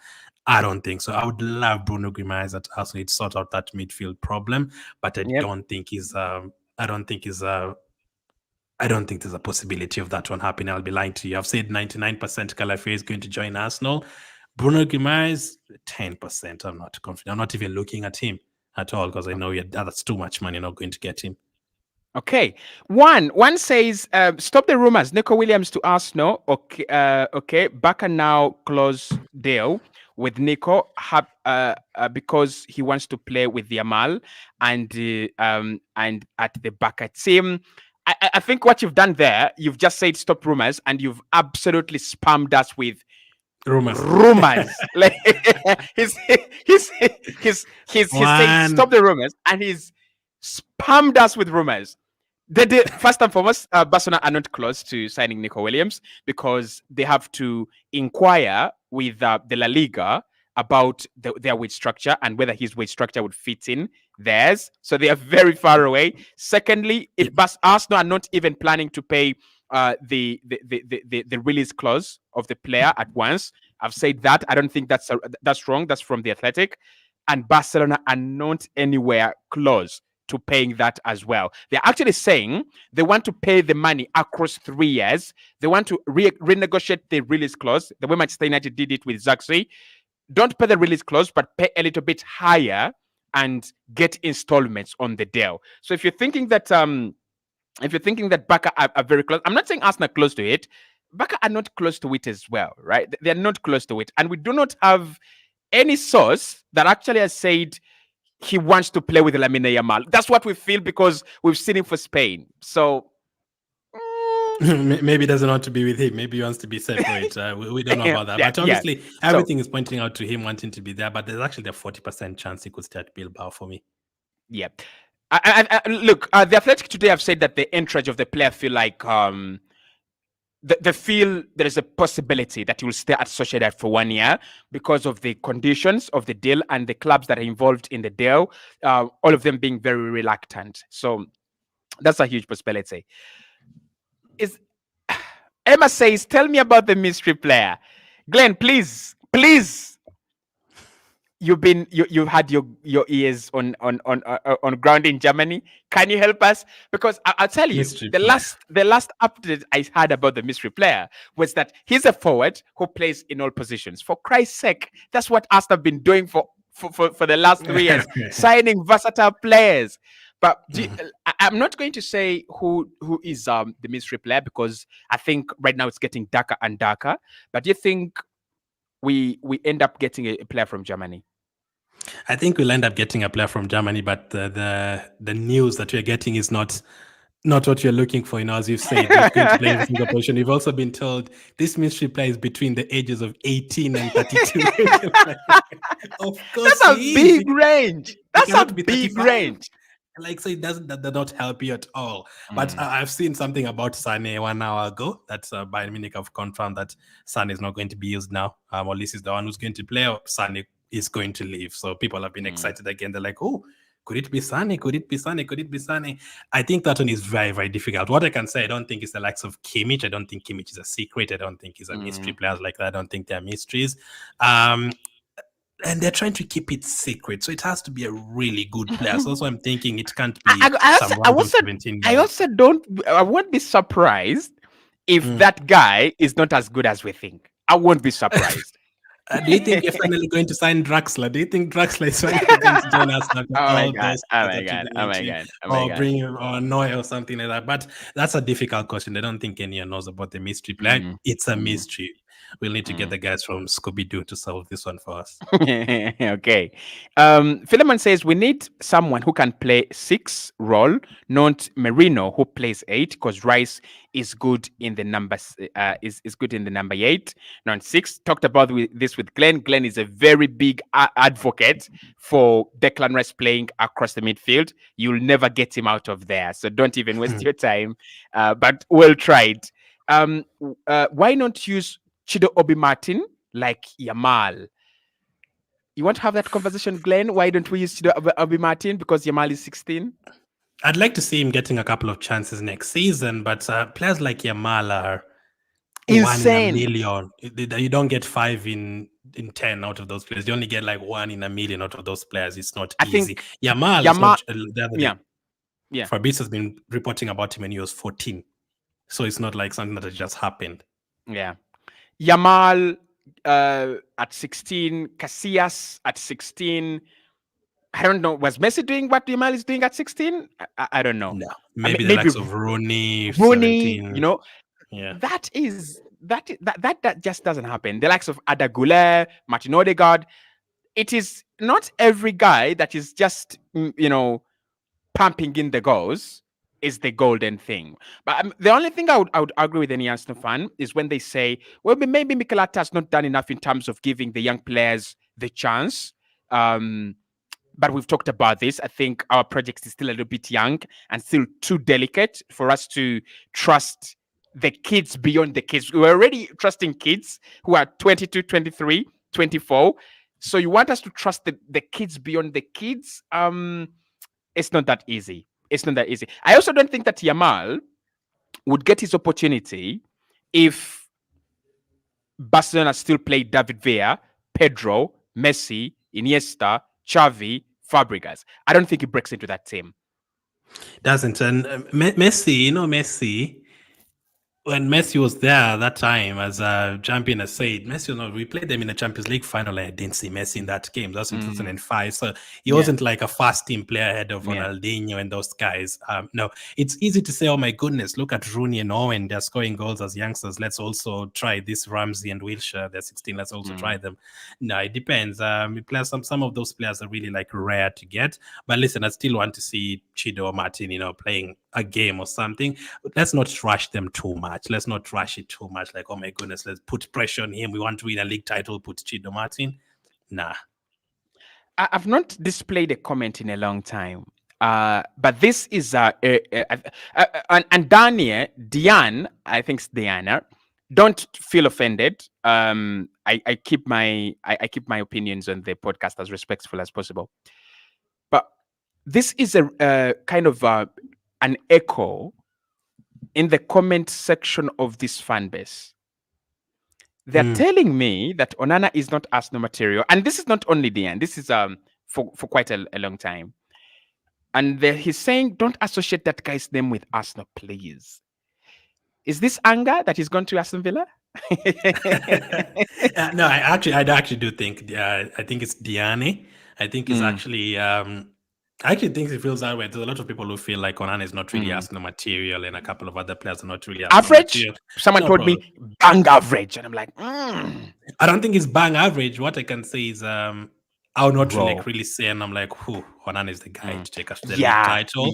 I don't think so. I would love Bruno Guimaraes at Arsenal to sort out that midfield problem, but I don't think I don't think there's a possibility of that one happening. I'll be lying to you. I've said 99% Calafia is going to join Arsenal. Bruno Guimaraes, 10%. I'm not confident. I'm not even looking at him at all because I know that's too much money. Not going to get him. Okay. One says, stop the rumors. Nico Williams to Arsenal. Okay. Okay. Barca now close deal with Nico because he wants to play with Yamal and at the Barca team. I think what you've done there, you've just said stop rumors, and you've absolutely spammed us with rumors. Like he's saying stop the rumors, and he's spammed us with rumors. First and foremost, Barcelona are not close to signing Nico Williams because they have to inquire with the La Liga about their wage structure and whether his wage structure would fit in theirs. So they are very far away. Secondly, Arsenal are not even planning to pay the release clause of the player at once. I've said that. I don't think that's wrong. That's from The Athletic. And Barcelona are not anywhere close to paying that as well. They're actually saying they want to pay the money across 3 years. They want to renegotiate the release clause, the way Manchester United did it with Zaxi. Don't pay the release clause, but pay a little bit higher and get installments on the deal. So if you're thinking that Barca are very close, I'm not saying Arsenal are close to it. Barca are not close to it as well, right? They're not close to it. And we do not have any source that actually has said he wants to play with Lamine Yamal. That's what we feel because we've seen him for Spain. So maybe he doesn't want to be with him. Maybe he wants to be separate. We don't know about that. But obviously, everything is pointing out to him wanting to be there. But there's actually a 40% chance he could start Bilbao for me. Yeah. Look, the Athletic today have said that the entourage of the player feel like they feel there is a possibility that he will stay at Sociedad for 1 year because of the conditions of the deal and the clubs that are involved in the deal, all of them being very reluctant. So that's a huge possibility. Emma says, tell me about the mystery player. Glenn, please. You've had your ears on ground in Germany. Can you help us? Because I'll tell you, the last update I had about the mystery player was that he's a forward who plays in all positions. For Christ's sake, that's what Arsenal have been doing for the last 3 years, signing versatile players. But I'm not going to say who is the mystery player because I think right now it's getting darker and darker. But do you think we end up getting a player from Germany? I think we'll end up getting a player from Germany, but the news that we're getting is not what you're looking for. As you've said, you're going to play in a single position. You've also been told this mystery player is between the ages of 18 and 32. Of course, that's a big range. That's a big range. Like, so it does not help you at all. But I've seen something about Sané 1 hour ago. That's Bayern Munich have confirmed that Sané is not going to be used now. Or this is the one who's going to play. Sané is going to leave. So people have been excited again. They're like, oh, could it be Sané? Could it be Sané? Could it be Sané? I think that one is very, very difficult. What I can say, I don't think it's the likes of Kimmich. I don't think Kimmich is a secret. I don't think he's a mystery players like that. I don't think they're mysteries. And they're trying to keep it secret. So it has to be a really good player. So also I'm thinking it can't be I won't be surprised if that guy is not as good as we think. I won't be surprised. Do you think you're finally going to sign Draxler? Do you think Draxler is finally going to join us? Oh my god. Or bring Noy or something like that. But that's a difficult question. I don't think anyone knows about the mystery player. It's a mystery. we'll need to get the guys from Scooby Doo to solve this one for us. Okay. Philemon says we need someone who can play 6 role, not Merino who plays 8, because Rice is good in the numbers. Is good in the number 8, not 6. Talked about this with Glenn. Glenn is a very big advocate for Declan Rice playing across the midfield. You'll never get him out of there, so don't even waste your time. But well tried. Why not use Chido Obi Martin like Yamal? You want to have that conversation, Glenn? Why don't we use Chido Obi Martin because Yamal is 16? I'd like to see him getting a couple of chances next season, but players like Yamal are insane. 1 in a million. You don't get 5 in 10 out of those players. You only get like 1 in a million out of those players. It's not easy. Yamal is not the other day. Yeah. Fabrice has been reporting about him when he was 14. So it's not like something that has just happened. Yeah. Yamal at 16, Casillas at 16. I don't know. Was Messi doing what Yamal is doing at 16? I don't know. No. Maybe the likes of Rooney, you know. Yeah. That just doesn't happen. The likes of Ada Güler, Martin Odegaard. It is not every guy that is just pumping in the goals is the golden thing. But the only thing I would agree with any Arsenal fan is when they say, well, maybe Mikel Arteta has not done enough in terms of giving the young players the chance. But we've talked about this. I think our project is still a little bit young and still too delicate for us to trust the kids beyond the kids. We're already trusting kids who are 22, 23, 24. So you want us to trust the kids beyond the kids? It's not that easy. It's not that easy. I also don't think that Yamal would get his opportunity if Barcelona still played David Villa, Pedro, Messi, Iniesta, Xavi, Fabregas. I don't think he breaks into that team. Doesn't. And Messi, when Messi was there that time as a champion, as said, Messi, we played them in the Champions League final and I didn't see Messi in that game. That's in 2005. So he wasn't like a fast team player ahead of Ronaldinho and those guys. No, it's easy to say, oh my goodness, look at Rooney and Owen. They're scoring goals as youngsters. Let's also try this Ramsey and Wilshere. They're 16. Let's also try them. No, it depends. Some of those players are really like rare to get. But listen, I still want to see Chido or Martin, playing a game or something. Let's not rush them too much. Let's not rush it too much. Like, oh my goodness, let's put pressure on him. We want to win a league title. Put Chido Martin. Nah. I've not displayed a comment in a long time. But this is and Diane, I think it's Diana. Don't feel offended. I keep my opinions on the podcast as respectful as possible. But this is a kind of an echo in the comment section of this fan base. They're telling me that Onana is not Arsenal material. And this is not only the end. This is for quite a long time. And he's saying, don't associate that guy's name with Arsenal, please. Is this anger that he's gone to Aston Villa? No, I actually do think, I think it's Diane. I think it's actually... I actually think it feels that way. There's a lot of people who feel like Onana is not really Arsenal material and a couple of other players are not really Arsenal average material. Someone told me bang average. And I'm like, I don't think it's bang average. What I can say is I'll not really say, and I'm like, Onana is the guy to take us to the league title.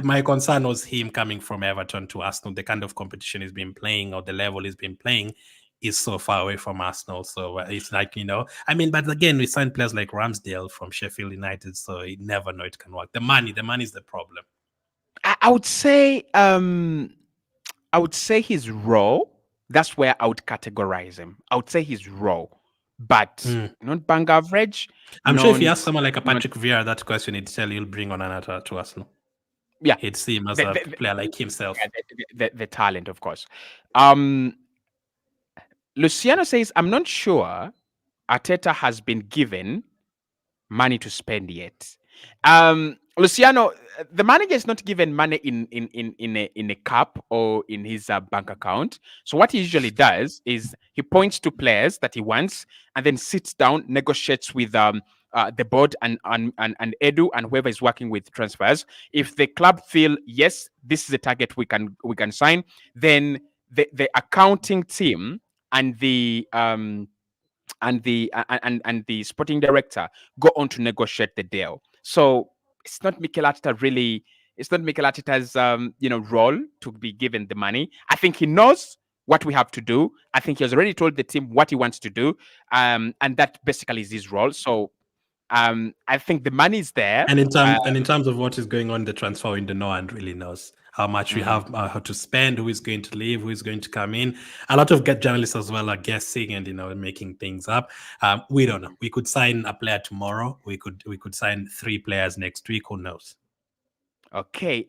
My concern was him coming from Everton to Arsenal. The kind of competition he's been playing or the level he's been playing is so far away from Arsenal. So it's like, but again, we signed players like Ramsdale from Sheffield United, so you never know it can work. The money is the problem. I would say he's raw. That's where I would categorize him. I would say he's raw, but not bang average. I'm sure if you ask someone like a Patrick Vieira that question, he'd tell you'll bring Onana to Arsenal. Yeah, he'd see him as a player like himself. The talent, of course. Luciano says, I'm not sure Arteta has been given money to spend yet. Luciano, the manager is not given money in a cup or in his bank account. So what he usually does is he points to players that he wants and then sits down, negotiates with the board and Edu and whoever is working with transfers. If the club feel, yes, this is a target we can sign, then the accounting team and the sporting director go on to negotiate the deal. So it's not Mikel Arteta really. It's not Mikel Arteta's role to be given the money. I think he knows what we have to do. I think he has already told the team what he wants to do, and that basically is his role. So I think the money is there. And in terms of what is going on in the transfer window, no one really knows how much we have, how to spend, who is going to leave, who is going to come in. A lot of journalists as well are guessing and making things up. We don't know. We could sign a player tomorrow. We could sign 3 players next week. Who knows? Okay.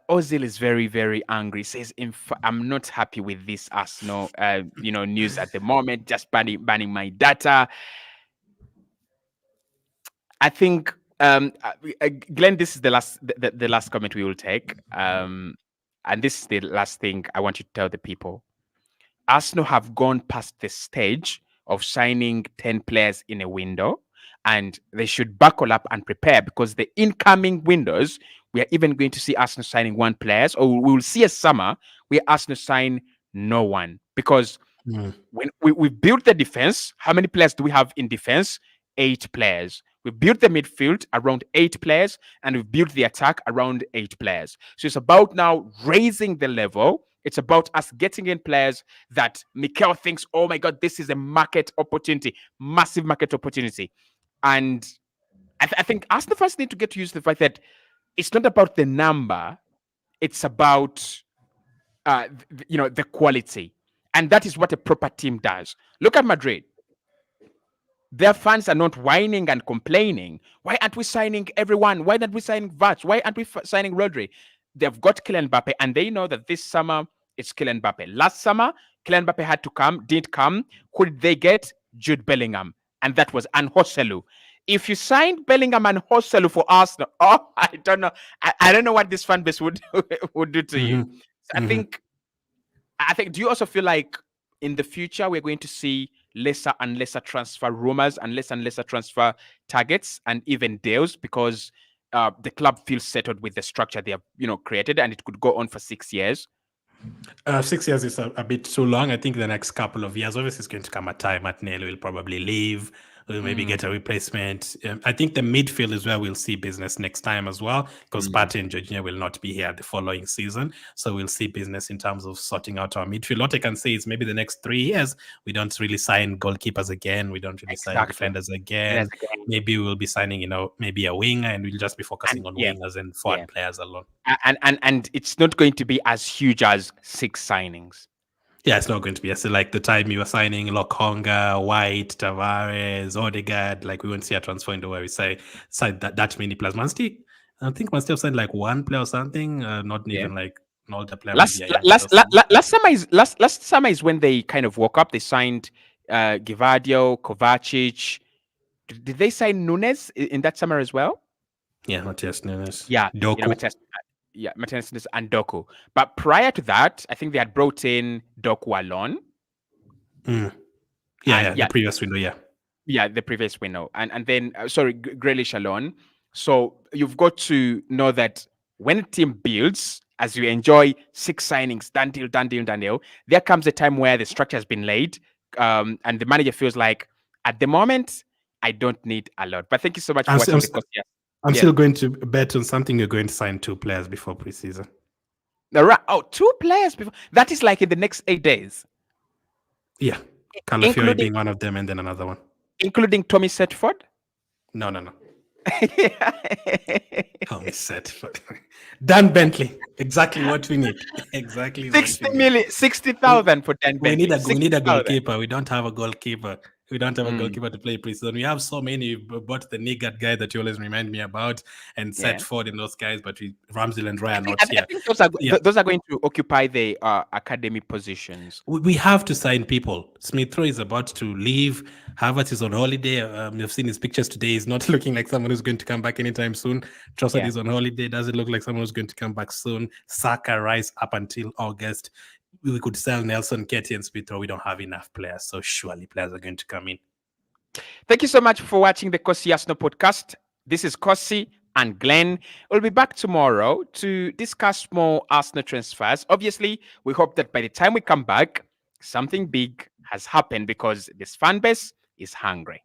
Ozil is very, very angry. Says, I'm not happy with this Arsenal, news at the moment. Just banning my data. I think, Glenn, this is the last comment we will take. And this is the last thing I want you to tell the people. Arsenal have gone past the stage of signing 10 players in a window, and they should buckle up and prepare, because the incoming windows, we are even going to see Arsenal signing 1 player, or we will see a summer where Arsenal sign no one, because when we built the defense, how many players do we have in defense? 8 players. We built the midfield around 8 players, and we built the attack around 8 players. So it's about now raising the level. It's about us getting in players that Mikel thinks, oh my God, this is a market opportunity, massive market opportunity. And I think Arsenal fans need to get used to the fact that it's not about the number, it's about the quality. And that is what a proper team does. Look at Madrid. Their fans are not whining and complaining. Why aren't we signing everyone? Why aren't we signing Vach? Why aren't we signing Rodri? They've got Kylian Mbappe, and they know that this summer it's Kylian Mbappe. Last summer, Kylian Mbappe had to come, didn't come. Who did they get? Jude Bellingham, and that was Anhoselu. If you signed Bellingham and Hoselu for Arsenal, I don't know. I don't know what this fan base would do to you. So I think. Do you also feel like in the future we're going to see lesser and lesser transfer rumors and lesser transfer targets and even deals, because the club feels settled with the structure they have created, and it could go on for 6 years? 6 years is a bit too long. I think the next couple of years, obviously, it's going to come a time Martinelli will probably leave. We'll maybe get a replacement. I think the midfield is where we'll see business next time as well, because Partey and Jorginho will not be here the following season. So we'll see business in terms of sorting out our midfield. What I can say is maybe the next 3 years, we don't really sign goalkeepers again. We don't really sign defenders again. Maybe we'll be signing, maybe a winger, and we'll just be focusing on wingers and forward players alone. And it's not going to be as huge as 6 signings. Yeah, it's not going to be. So like the time you were signing Lokonga, White, Tavares, Odegaard, like we won't see a transfer window where we say that many players. I think Man City have signed like 1 player or something, not even like an older player. Last summer is when they kind of woke up. They signed Givardio, Kovacic. Did they sign Nunes in that summer as well? Yeah, Matthias Nunes. Yeah, Doku. Matthias and Doku. But prior to that, I think they had brought in Doku alone. The previous window, the previous window, and then Grealish alone. So you've got to know that when a team builds, as you enjoy 6 signings, done deal, there comes a time where the structure has been laid, and the manager feels like, at the moment, I don't need a lot. But thank you so much for watching the course. I'm still going to bet on something. You're going to sign 2 players before preseason. 2 players before. That is like in the next 8 days. Yeah. Calafiori being one of them, and then another one. Including Tommy Setford? No. Tommy Setford. Dan Bentley. Exactly what we need. 60,000 for Dan Bentley. We need a goalkeeper. We don't have a goalkeeper. We don't have a goalkeeper to play preseason. We have so many. We bought the Niggard guy that you always remind me about, and Setford and those guys, but Ramsdale and Ryan not here. I think those are going to occupy the academy positions. We have to sign people. Smith Rowe is about to leave. Havertz is on holiday. You've seen his pictures today. He's not looking like someone who's going to come back anytime soon. Trossard is on holiday. Doesn't look like someone who's going to come back soon. Saka, Rice up until August. We could sell Nelson, Ketty, and Smith Rowe. We don't have enough players, so surely players are going to come in. Thank you so much for watching the Cossy Arsenal podcast. This is Cossy. and Glenn. We'll be back tomorrow to discuss more Arsenal transfers. Obviously, we hope that by the time we come back, something big has happened because this fan base is hungry.